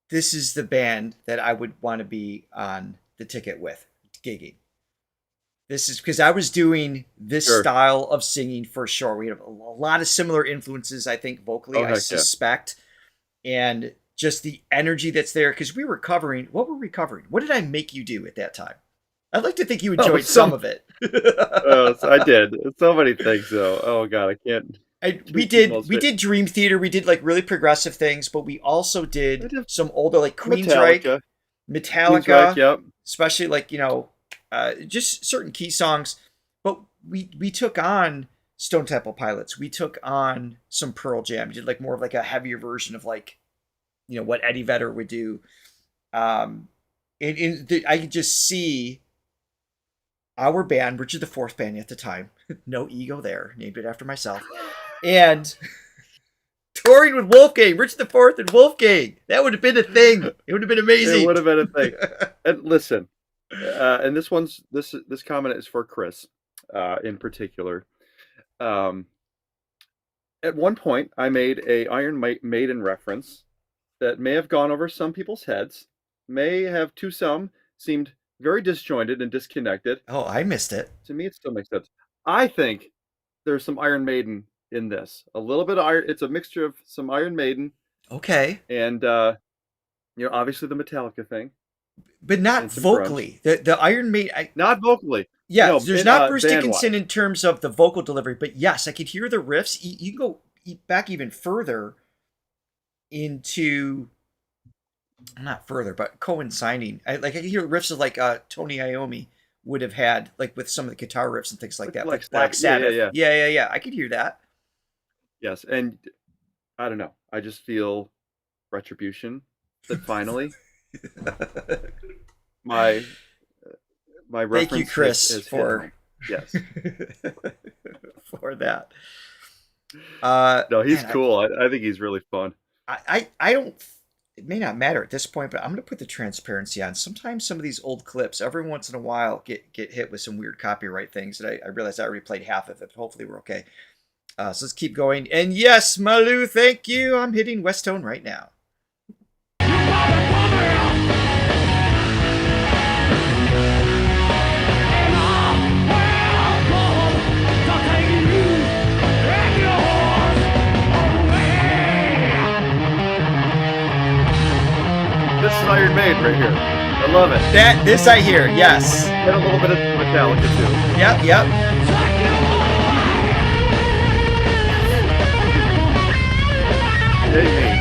D: This is the band that I would want to be on the ticket with, gigging. This is because I was doing this style of singing for sure. We have a lot of similar influences, I think, vocally, I suspect. And just the energy that's there, because we were covering, what were we covering? What did I make you do at that time? I'd like to think you enjoyed some of it.
C: I did. So many things, though. Oh god, I can't.
D: We did Dream Theater. We did like really progressive things, but we also did some older like Queensryche, Metallica,
C: yep.
D: Especially like just certain key songs. But we took on Stone Temple Pilots. We took on some Pearl Jam. We did like more of like a heavier version of like what Eddie Vedder would do. I could just see our band, which is the fourth band at the time, no ego there, named it after myself, and touring with Wolfgang, Richard the Fourth and Wolfgang. That would have been a thing. It would have been amazing.
C: It would have been a thing. And listen, and this comment is for Chris, in particular. At one point, I made a Iron Maiden reference that may have gone over some people's heads, may have to some seemed very disjointed and disconnected.
D: Oh, I missed it.
C: To me, it still makes sense. I think there's some Iron Maiden in this. A little bit of Iron. It's a mixture of some Iron Maiden.
D: Okay.
C: And obviously the Metallica thing,
D: but not vocally. The Iron Maiden.
C: Not vocally.
D: Yeah, no, there's not Bruce Dickinson in terms of the vocal delivery, but yes, I could hear the riffs. You can go back even further into. Not further, but coinciding. I can hear riffs of like Tony Iommi would have had, like with some of the guitar riffs and things like that,
C: Like
D: like Black
C: Sabbath.
D: Sabbath. Yeah. I could hear that.
C: Yes, and I don't know. I just feel retribution that finally my reference
D: Thank you, Chris,
C: has
D: for
C: yes.
D: for that.
C: No, he's
D: man,
C: cool. I think he's really fun.
D: I don't. It may not matter at this point, but I'm going to put the transparency on. Sometimes some of these old clips, every once in a while, get hit with some weird copyright things. And I realized I already played half of it. Hopefully, we're okay. So let's keep going. And yes, Malu, thank you. I'm hitting West Tone right now.
C: This is Iron Maiden right here. I love it.
D: This I hear, yes.
C: And a little bit of Metallica too.
D: Yep.
C: Hey, me.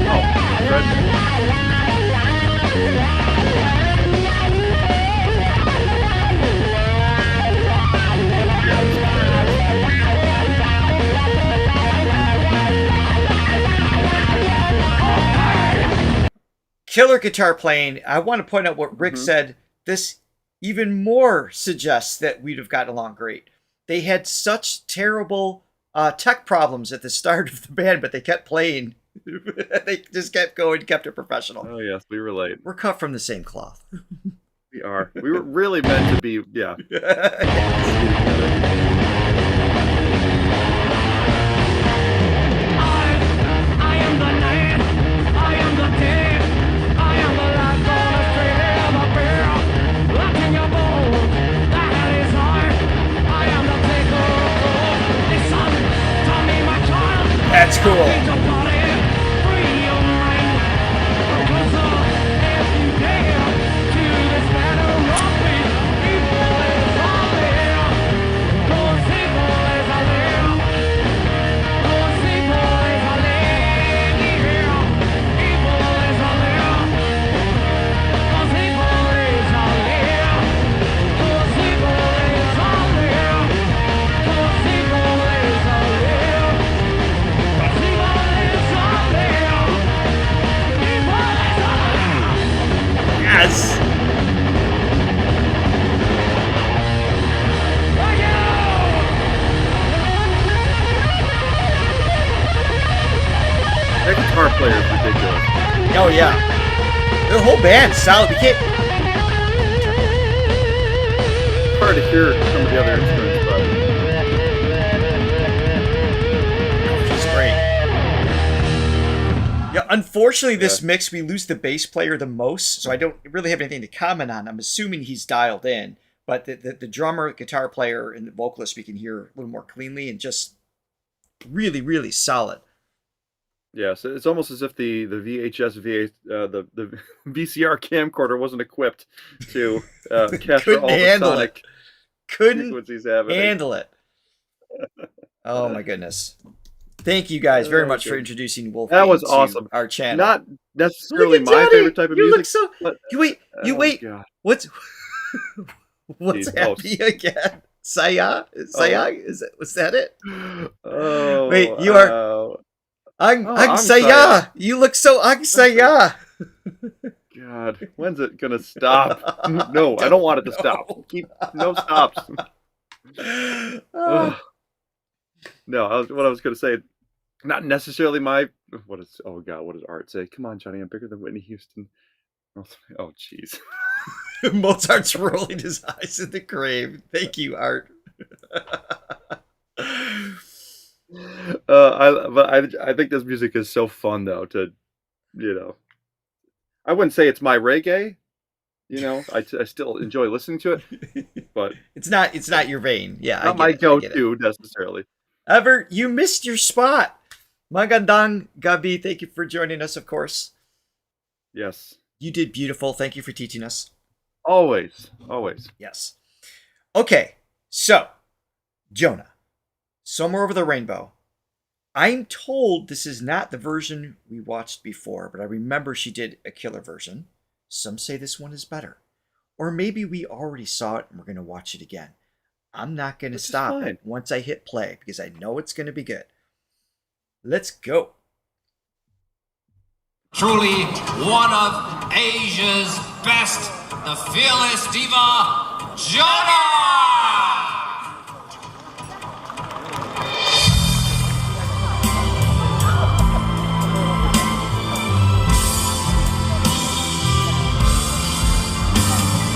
C: Oh, Fred.
D: Killer guitar playing. I want to point out what Rick said. This even more suggests that we'd have gotten along great. They had such terrible tech problems at the start of the band, but they kept playing. They just kept going, kept it professional.
C: Oh yes, we relate.
D: We're cut from the same cloth.
C: We are. We were really meant to be. Yeah.
G: I am the night, I am the day, I am the life on the street of a bear. Locked in your bones, the hell is hard. I am the taker of gold. Listen to me, my child.
D: That's cool.
G: Free your body, free your mind. Closer if you dare to this matter of peace. Evil is all there. Cause evil is all there. Cause evil is all there. Evil is all there. Cause evil is all there. Cause evil is all there. Cause evil is all there. Cause evil is all there. Evil is all there.
D: Yes.
G: Thank you.
C: That guitar player is ridiculous.
D: Oh yeah. The whole band's solid. We can't.
C: It's hard to hear some of the other instruments, but
D: She's great. Yeah, unfortunately, this mix, we lose the bass player the most, so I don't really have anything to comment on. I'm assuming he's dialed in, but the drummer, guitar player, and the vocalist we can hear a little more cleanly and just really, really solid.
C: yes, it's almost as if the the VCR camcorder wasn't equipped to capture all the
D: handle
C: sonic
D: Couldn't
C: frequencies happening.
D: handle it. Oh my goodness. Thank you guys very much for
C: good.
D: introducing Wolfgang
C: That was
D: to
C: awesome.
D: our channel.
C: Not necessarily
D: Look at
C: my
D: Daddy!
C: favorite type of
D: You
C: music.
D: look so.
C: but-
D: You wait. You
C: oh,
D: wait.
C: God.
D: What's
C: Jeez,
D: happy again? Saya? Saya? Was that it?
C: Oh,
D: Wait, you are-
C: oh,
D: Ang
C: I'm
D: Saya.
C: Saya.
D: You look so Ang Saya.
C: God, when's it gonna stop? No, I don't want it to stop. Keep no stops. Ugh. No, what I was gonna say, not necessarily my. What is? Oh God, what does Art say? Come on, Johnny, I'm bigger than Whitney Houston. Oh, jeez.
D: Mozart's rolling his eyes in the grave. Thank you, Art.
C: I think this music is so fun though. I wouldn't say it's my reggae. I still enjoy listening to it, but
D: It's not your vein. Yeah, I
C: not
D: get
C: my
D: it, I get it.
C: go-to necessarily.
D: Ever, you missed your spot. Magandang gabi. Thank you for joining us, of course.
C: Yes,
D: You did beautiful. Thank you for teaching us.
C: always.
D: Yes. Okay, so, Jonah, Somewhere Over the Rainbow. I'm told this is not the version we watched before, but I remember she did a killer version. Some say this one is better. Or maybe we already saw it and we're going to watch it again. I'm not going to stop it once I hit play because I know it's going to be good. Let's go.
G: Truly one of Asia's best, the fearless diva, Jona!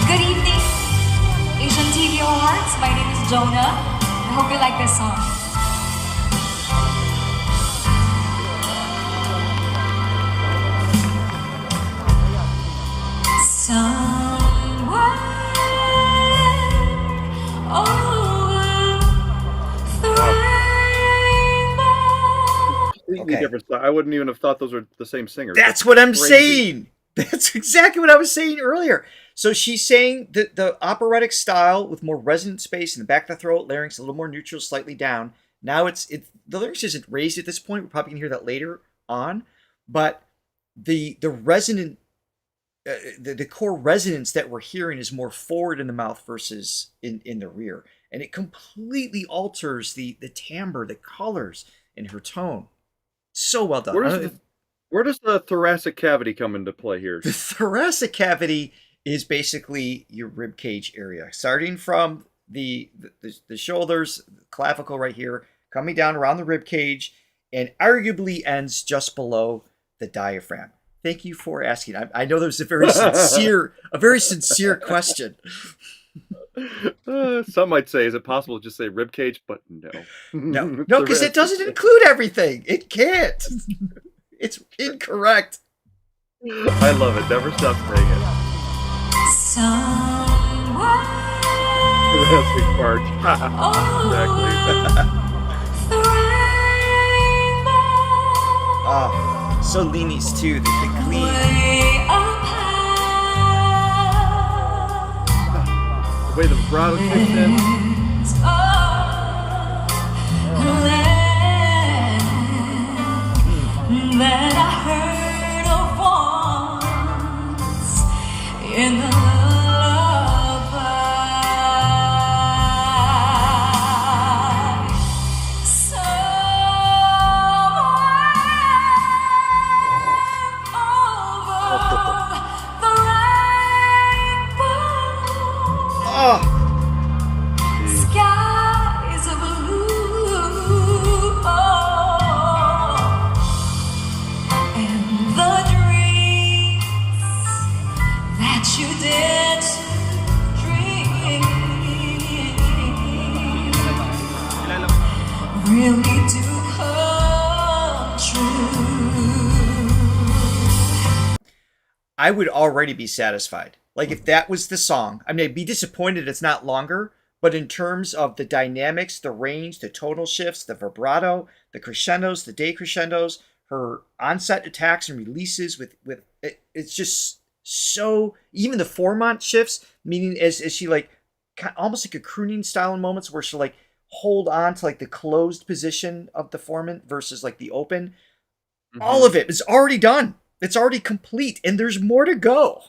J: Good evening, Asian TV Awards. My name is Jona. I hope you like this song. Somewhere over the rainbow.
C: Completely different style. I wouldn't even have thought those were the same singer.
D: That's what I'm saying. That's exactly what I was saying earlier. So she's saying that the operatic style with more resonant space in the back of the throat, larynx a little more neutral, slightly down. Now the larynx isn't raised at this point. We're probably gonna hear that later on, but the resonant, the core resonance that we're hearing is more forward in the mouth versus in the rear, and it completely alters the timbre, the colors in her tone. So well done.
C: Where does the thoracic cavity come into play here?
D: The thoracic cavity is basically your rib cage area, starting from the shoulders, clavicle right here, coming down around the rib cage, and arguably ends just below the diaphragm. Thank you for asking. I know there's a very sincere question.
C: Some might say, is it possible to just say rib cage? But no.
D: No, because it doesn't include everything. It can't. It's incorrect.
C: I love it. Never stop saying it. Thoracic part. Exactly.
D: Oh, so Leany's too. The clean.
C: The way the vibrato kicks in.
J: That I heard of once in the lullaby. Somewhere over the rainbow.
D: Oh.
J: Skies are blue. The dreams that you did dream really do come true.
D: I would already be satisfied. Like if that was the song, I mean, I'd be disappointed it's not longer, but in terms of the dynamics, the range, the tonal shifts, the vibrato, the crescendos, the decrescendos, her onset attacks and releases with it's just so, even the formant shifts, meaning as she like almost like a crooning style in moments where she'll like hold on to like the closed position of the formant versus like the open. Mm-hmm. All of it is already done. It's already complete, and there's more to go.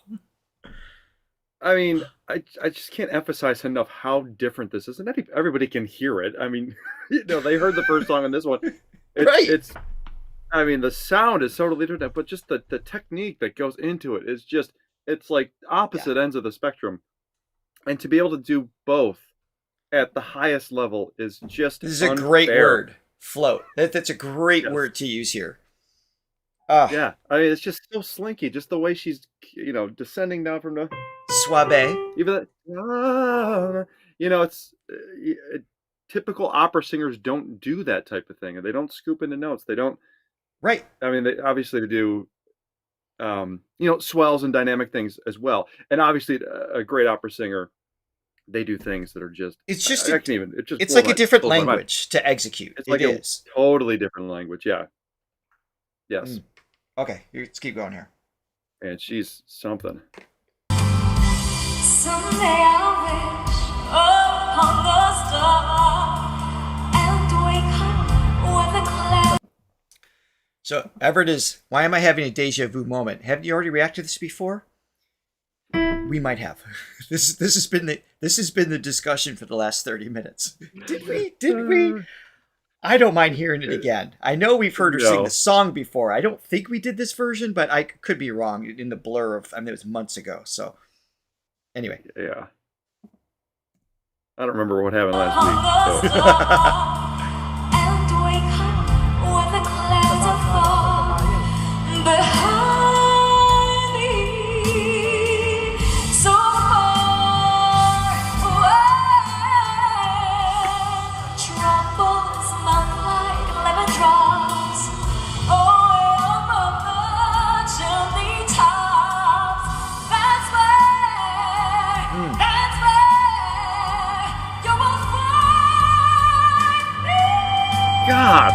C: I mean, I just can't emphasize enough how different this is, and everybody can hear it. I mean, they heard the first song on this one.
D: Right.
C: I mean, the sound is totally different, but just the technique that goes into it is just, it's like opposite ends of the spectrum. And to be able to do both at the highest level is just
D: This is a great word, float. That's a great word to use here.
C: Yeah, I mean, it's just so slinky, just the way she's, descending down from the...
D: Suave.
C: Even that, it's... typical opera singers don't do that type of thing. They don't scoop into notes. They don't...
D: Right.
C: I mean, they do, swells and dynamic things as well. And obviously, a great opera singer, they do things that are just... It's just...
D: It's like a different language to execute.
C: It's like a totally different language, yeah. Yes.
D: Okay, let's keep going here.
C: And she's something.
J: Someday I'll wish upon the star and wake up with a cloud.
D: So Everett why am I having a deja vu moment? Have you already reacted to this before? We might have. This has been the discussion for the last 30 minutes. Did we? I don't mind hearing it again. I know we've heard her sing the song before. I don't think we did this version, but I could be wrong in the blur of, it was months ago. So anyway.
C: Yeah. I don't remember what happened last week. So.
J: And wake up when the clouds are far behind me, so far away. Troubles melt like lemon drops away from the chimney tops. That's where you will find me.
C: God.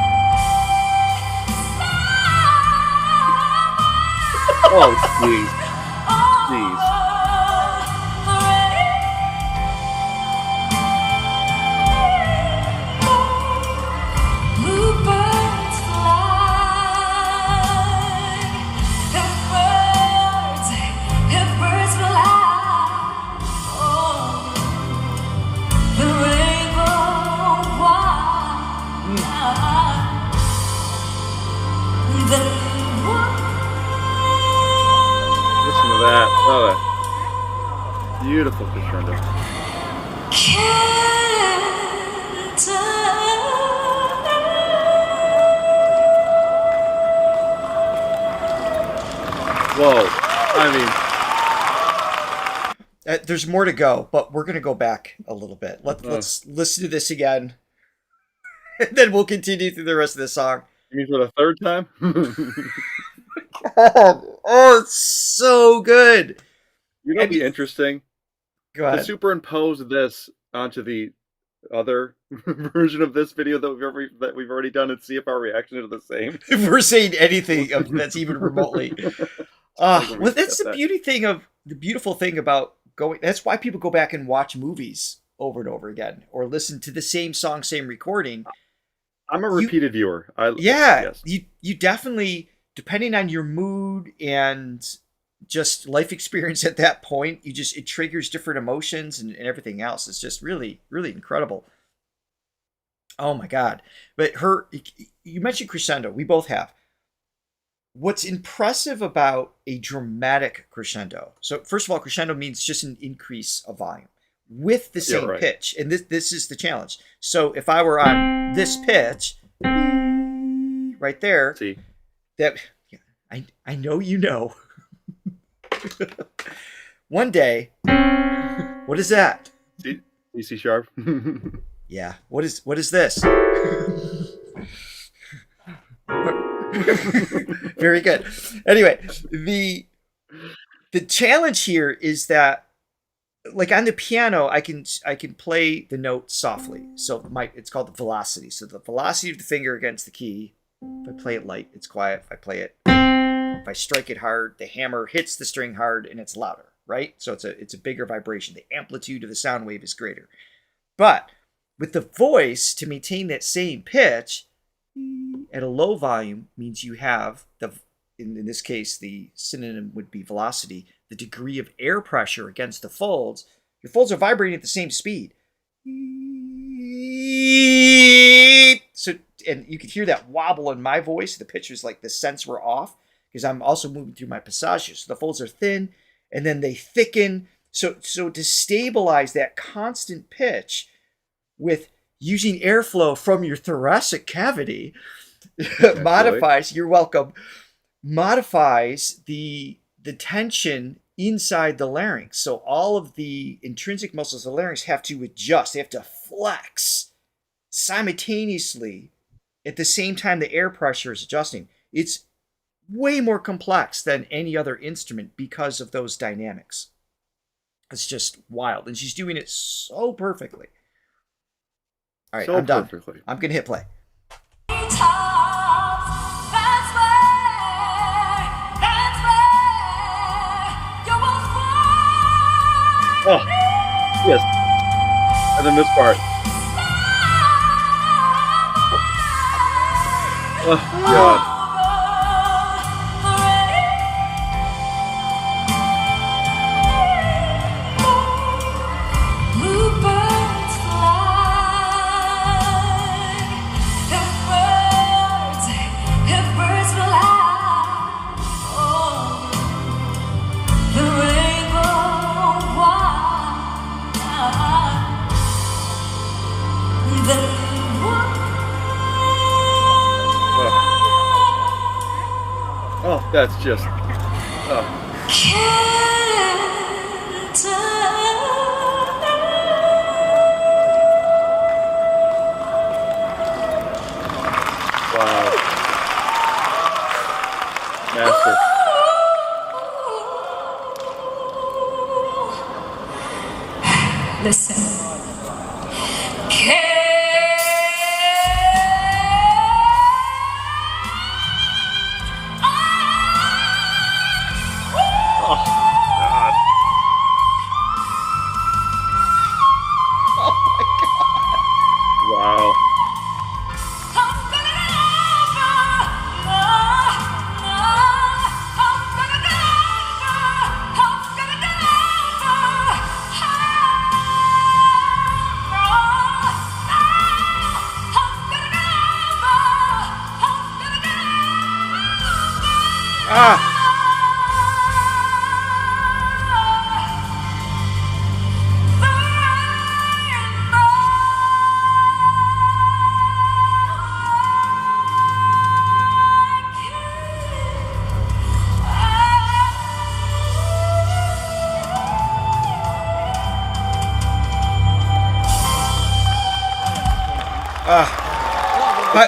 C: Oh, jeez. Jeez.
J: Bluebirds fly. If birds fly. Oh, the rainbow wide. Then what?
C: Listen to that. Oh, beautiful crescendo. Whoa. I mean,
D: There's more to go, but we're going to go back a little bit. Let's listen to this again. And then we'll continue through the rest of the song.
C: you mean for the third time?
D: Oh, it's so good.
C: You know what'd be interesting?
D: Go
C: To
D: ahead.
C: superimpose this onto the other version of this video that we've already done and see if our reaction is the same.
D: If we're saying anything that's even remotely. Well, that's the beautiful thing about going. That's why people go back and watch movies over and over again, or listen to the same song, same recording.
C: I'm a repeated viewer.
D: Yes. You definitely, depending on your mood and just life experience at that point, it triggers different emotions and everything else. It's just really, really incredible. Oh my God. But you mentioned crescendo. We both have. What's impressive about a dramatic crescendo? So first of all, crescendo means just an increase of volume with the same pitch. And this is the challenge. So if I were on this pitch right there, I know you know. One day, what is that?
C: C sharp.
D: Yeah. What is this? Very good. Anyway, the challenge here is that, like on the piano, I can play the note softly. So it's called the velocity. So the velocity of the finger against the key. If I play it light, it's quiet. If I play it, if I strike it hard, the hammer hits the string hard and it's louder, right? So it's a bigger vibration. The amplitude of the sound wave is greater. But with the voice, to maintain that same pitch at a low volume means you have in this case, the synonym would be velocity, the degree of air pressure against the folds. Your folds are vibrating at the same speed. So, and you could hear that wobble in my voice. The pitch was like the cents were off because I'm also moving through my passages. So the folds are thin and then they thicken. So to stabilize that constant pitch with using airflow from your thoracic cavity modifies, you're welcome, modifies the tension inside the larynx. So all of the intrinsic muscles of the larynx have to adjust. They have to flex simultaneously at the same time the air pressure is adjusting. It's way more complex than any other instrument because of those dynamics. It's just wild. And she's doing it so perfectly. All right, I'm done. I'm going to hit play.
C: Oh, yes. And then this part. Oh, God. Oh, that's just. Wow. Master.
J: Listen.
C: Wow.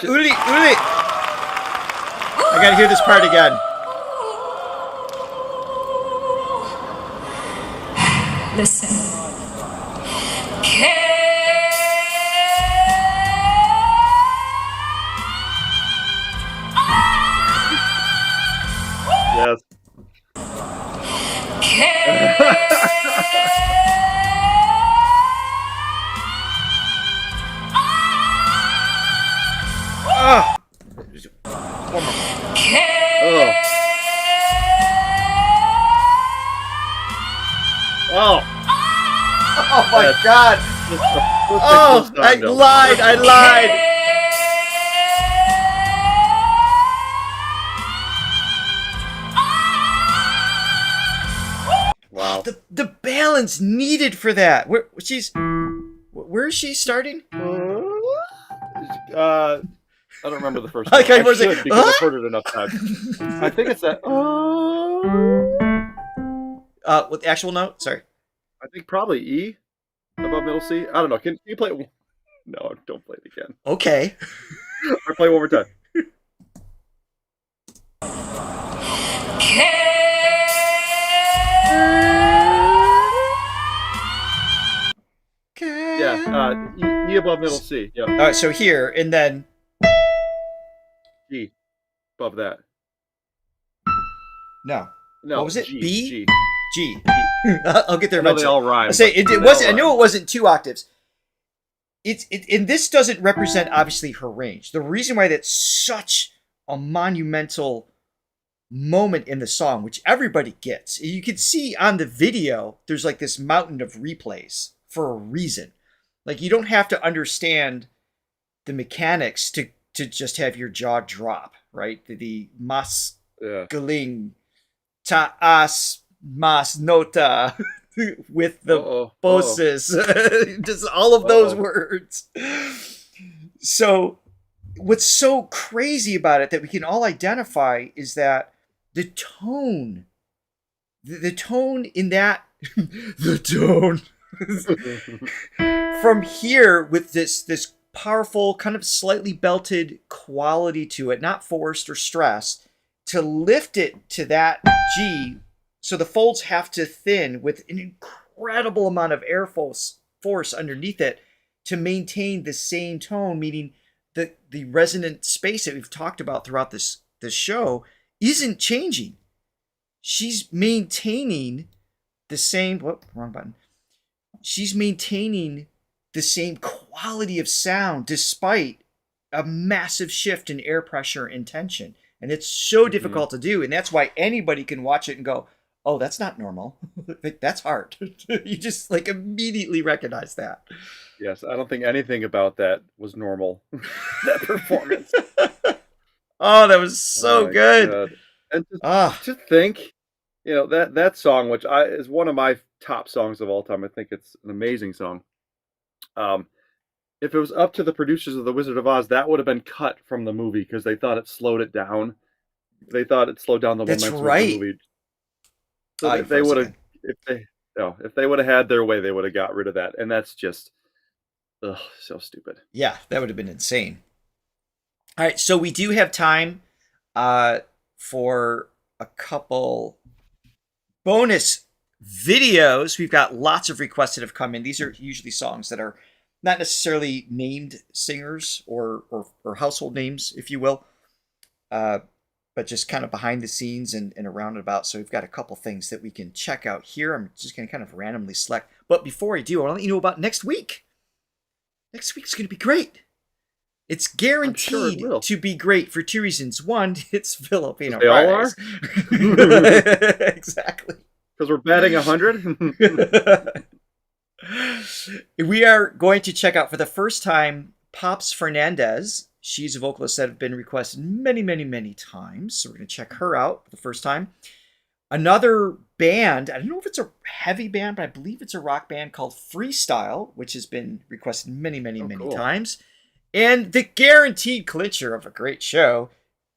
D: Uli! I gotta hear this part again.
J: Listen.
C: Yes.
D: Oh my God! Oh, I lied.
C: Wow.
D: The balance needed for that. Where is she starting?
C: I don't remember the first
D: Like
C: one.
D: I was
C: should,
D: like,
C: because I've heard it enough times. I think it's that.
D: With the actual note? Sorry.
C: I think probably E above middle C. I don't know. Can you play it? No, don't play it again.
D: Okay.
C: Or play it one more time. Yeah, E above middle C. Yeah.
D: All right, so here and then
C: G above that.
D: No.
C: No.
D: What was it?
C: G,
D: B?
C: G.
D: G. I'll get there
C: I know
D: eventually.
C: they all rhyme.
D: I say
C: but
D: it
C: they
D: wasn't.
C: all
D: I knew
C: rhyme.
D: it wasn't 2 octaves. And this doesn't represent obviously her range. The reason why that's such a monumental moment in the song, which everybody gets, you can see on the video. There's like this mountain of replays for a reason. Like you don't have to understand the mechanics to just have your jaw drop, right? The mas galing taas mas nota with the bosses, just all of those words. So what's so crazy about it that we can all identify is that the tone in that, the tone from here with this powerful kind of slightly belted quality to it, not forced or stressed, to lift it to that G. So the folds have to thin with an incredible amount of air force underneath it to maintain the same tone, meaning that the resonant space that we've talked about throughout this show isn't changing. She's maintaining the same, wrong button. She's maintaining the same quality of sound despite a massive shift in air pressure and tension. And it's so difficult to do. And that's why anybody can watch it and go, oh, that's not normal. Like, that's hard. You just like immediately recognize that.
C: Yes, I don't think anything about that was normal. That performance.
D: Oh, that was so good.
C: God. And to think, that song, which is one of my top songs of all time. I think it's an amazing song. if it was up to the producers of The Wizard of Oz, that would have been cut from the movie because they thought it slowed it down. They thought it slowed down the
D: That's
C: momentum
D: right.
C: of the movie. So
D: I
C: they would have,
D: frozen.
C: if they would have had their way, they would have got rid of that. And that's just, so stupid.
D: Yeah, that would have been insane. All right, so we do have time for a couple bonus videos. We've got lots of requests that have come in. These are usually songs that are not necessarily named singers or household names, if you will, but just kind of behind the scenes and around and about. So we've got a couple things that we can check out here. I'm just going to kind of randomly select. But before I do, I want to let you know about next week. Next week's going to be great. It's guaranteed to be great for two reasons. One, it's Filipino Fridays.
C: They all are?
D: Exactly.
C: Because we're batting 100?
D: We are going to check out for the first time Pops Fernandez. She's a vocalist that have been requested many, many, many times. So we're going to check her out for the first time. Another band, I don't know if it's a heavy band, but I believe it's a rock band called Freestyle, which has been requested many, many, many times. And the guaranteed clincher of a great show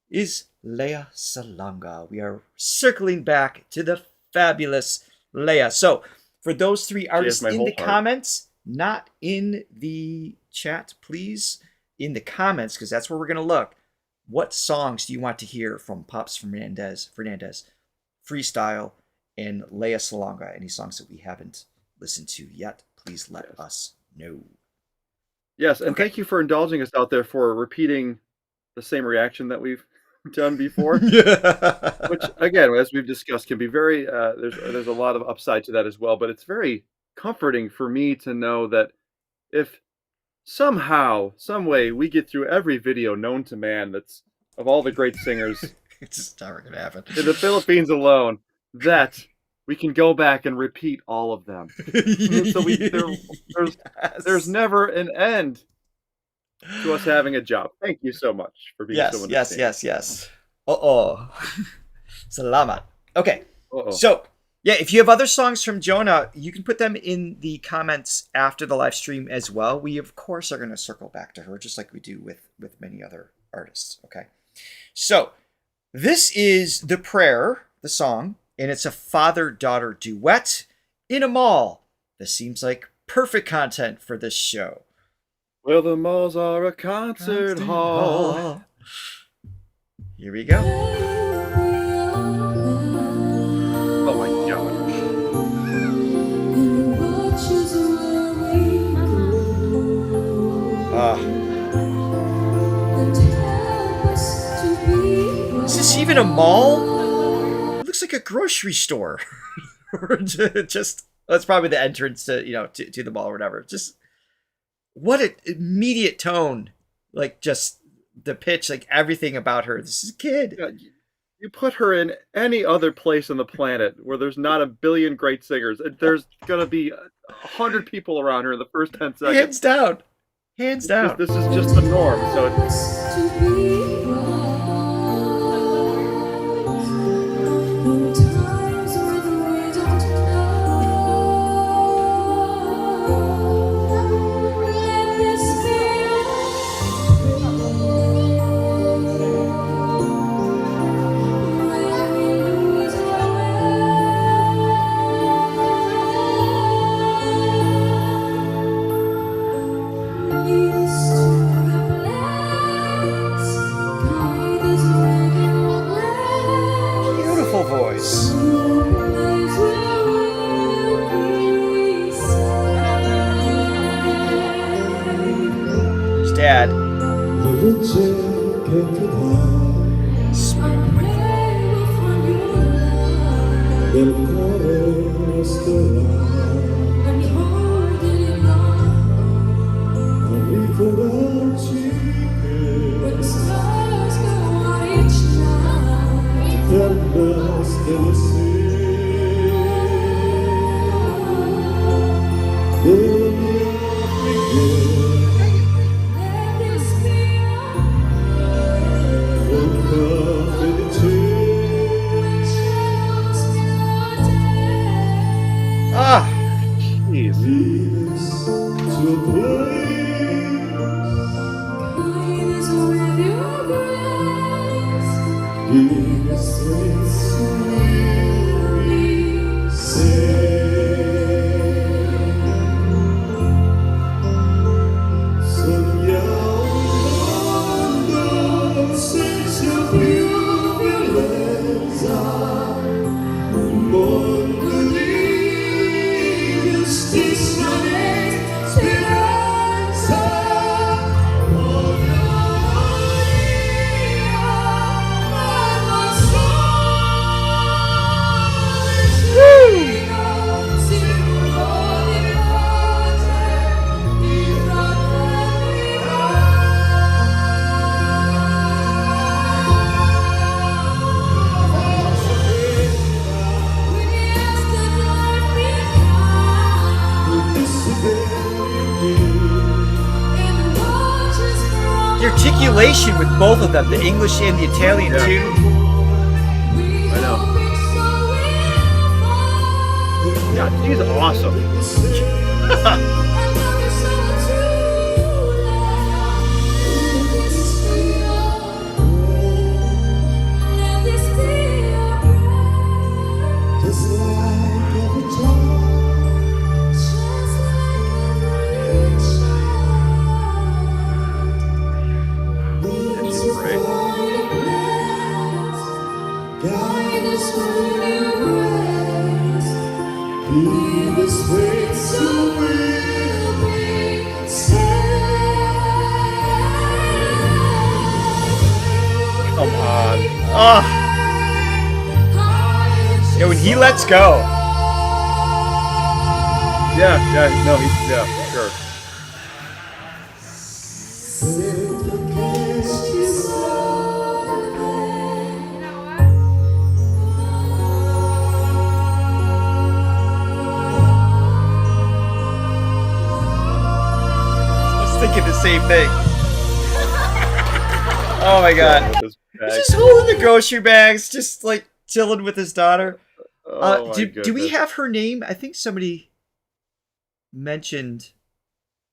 D: is Lea Salonga. We are circling back to the fabulous Lea. So for those three artists in the comments, not in the chat, please, in the comments, because that's where we're going to look. What songs do you want to hear from Pops Fernandez, Freestyle, and Lea Salonga? Any songs that we haven't listened to yet, please let us know.
C: Yes, and thank you for indulging us out there for repeating the same reaction that we've done before. Which, again, as we've discussed, can be very, there's a lot of upside to that as well, but it's very comforting for me to know that if somehow, some way, we get through every video known to man that's of all the great singers
D: it's just never going to happen.
C: in the Philippines alone, that we can go back and repeat all of them. So there's never an end to us having a job. Thank you so much for being so understanding.
D: Yes. Salamat. Okay. So, yeah, if you have other songs from Jona, you can put them in the comments after the live stream as well. We, of course, are going to circle back to her, just like we do with many other artists. Okay. So, this is The Prayer, the song, and it's a father-daughter duet in a mall. This seems like perfect content for this show.
C: Well, the malls are a concert hall.
D: Here we go.
C: Oh my God.
D: Is this even a mall? It looks like a grocery store. Or just that's probably the entrance to to the mall or whatever. Just what an immediate tone, like just the pitch, like everything about her. This is a kid.
C: Yeah, you put her in any other place on the planet where there's not a billion great singers, there's gonna be 100 people around her in the first 10 seconds.
D: Hands down.
C: This is just the norm. So it's
D: beautiful voice. His dad.
C: jeez.
D: Articulation with both of them, the English and the Italian too.
C: I know. Yeah, she's awesome.
D: Come on. Oh. Yeah, when he lets go.
C: Yeah, no, for sure.
D: Thinking the same thing. Oh my god. He's just holding the grocery bags, just like chilling with his daughter. Do we have her name? I think somebody mentioned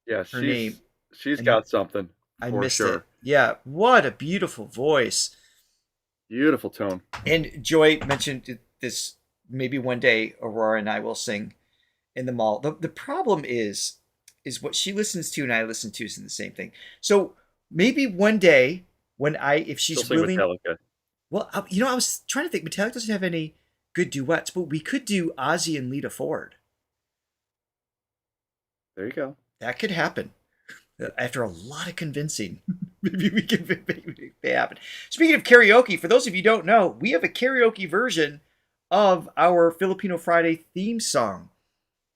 D: her name.
C: She's got something.
D: I missed it. Yeah, what a beautiful voice.
C: Beautiful tone.
D: And Joy mentioned this, maybe one day Aurora and I will sing in the mall. The problem is what she listens to and I listen to is the same thing. So maybe one day when if she's willing,
C: Metallica.
D: Well, I was trying to think. Metallica doesn't have any good duets, but we could do Ozzy and Lita Ford.
C: There you go.
D: That could happen. After a lot of convincing, maybe we can make it happen. Speaking of karaoke, for those of you who don't know, we have a karaoke version of our Filipino Friday theme song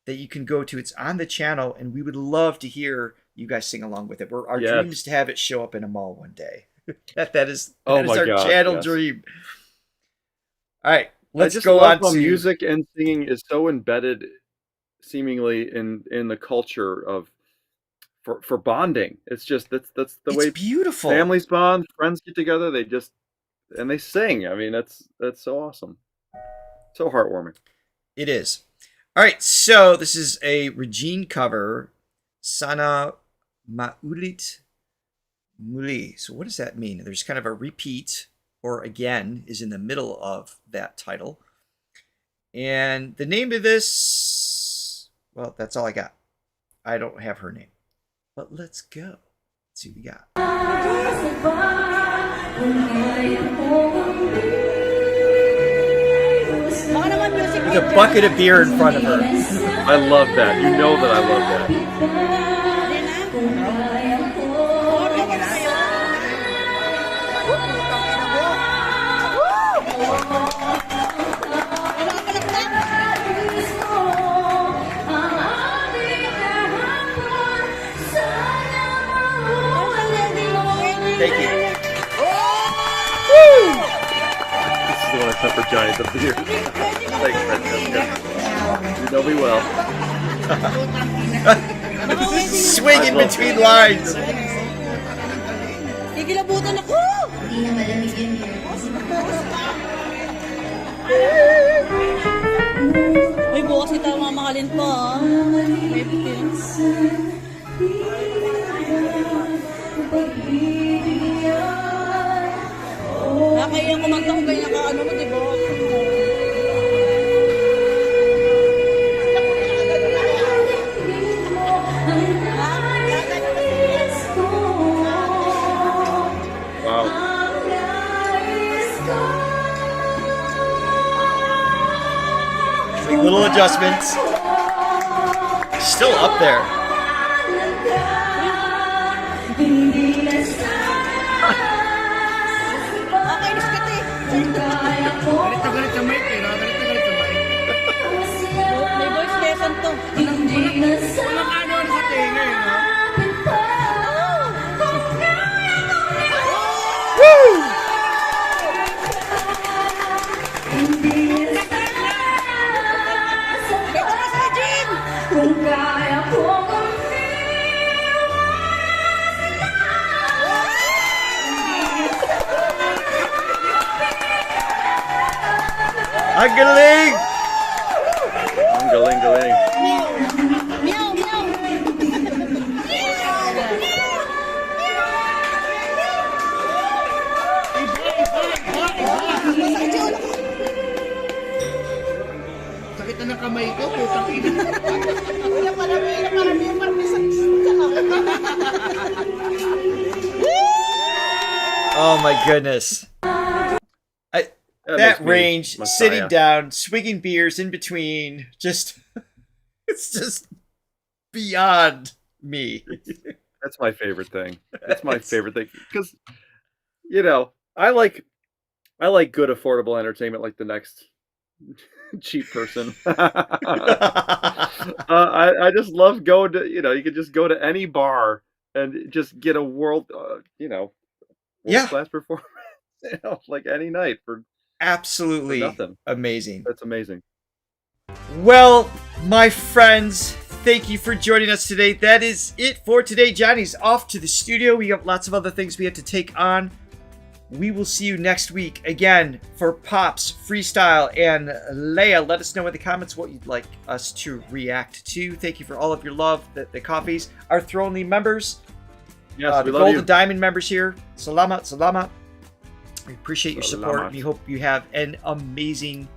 D: that you can go to. It's on the channel, and we would love to hear you guys sing along with it. Our dream is to have it show up in a mall one day. that is our channel dream. All right, let's go on to
C: music and singing is so embedded, seemingly in the culture of for bonding. It's just that's the way
D: beautiful
C: families bond, friends get together. They sing. I mean, that's so awesome, so heartwarming.
D: It is. All right, so this is a Regine cover, Sana Maulit Muli. So what does that mean? There's kind of a repeat, or again, is in the middle of that title. And the name of this, well, that's all I got. I don't have her name. But let's go. Let's see what we got. With a bucket of beer in front of her.
C: I love that. You know that I love that.
D: Thank you.
C: This is the one I thought for Giants up here. Thanks, Francesca. You know me well.
D: Swinging between lines.
J: Nagilabutan ako! Hindi na malamig yun here. Uy, bukas kita mamahalin pa, ah.
K: nakakaya kumanta kung ganyan ka, ano mo, di ba?
C: Wow.
D: Like little adjustments. Still up there.
K: Nakakainis ka, te.
L: Galit na galit sa mic eh, no? Galit na galit sa mic.
K: May voice lesson to.
L: Walang ano sa tenga eh, no?
D: Ang galing!
C: Ang galing.
K: Meow, meow.
L: Sakit na ng kamay ko, putang ina.
D: Oh my goodness. That
C: makes me
D: range,
C: Messiah.
D: sitting down, swigging beers in between, just it's just beyond me.
C: That's my favorite thing. That's my favorite thing because, you know, I like good affordable entertainment like the next cheap person. I just love going to, you know, you could just go to any bar and just get a world class performance, you know, like any night for
D: Absolutely
C: nothing.
D: amazing.
C: That's amazing.
D: Well, my friends, thank you for joining us today. That is it for today. Johnny's off to the studio. We have lots of other things we have to take on. We will see you next week again for Pops, Freestyle, and Leia. Let us know in the comments what you'd like us to react to. Thank you for all of your love. The coffees, our Throga members,
C: Yes,
D: the
C: we love
D: Gold
C: you.
D: and Diamond members here. Salamat, salamat. We appreciate your support.
C: Salamat.
D: We hope you have an amazing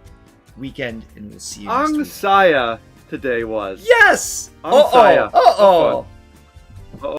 D: weekend, and we'll see you next
C: Ang
D: week.
C: Saya today was.
D: Yes!
C: Ang Saya.
D: Uh-oh!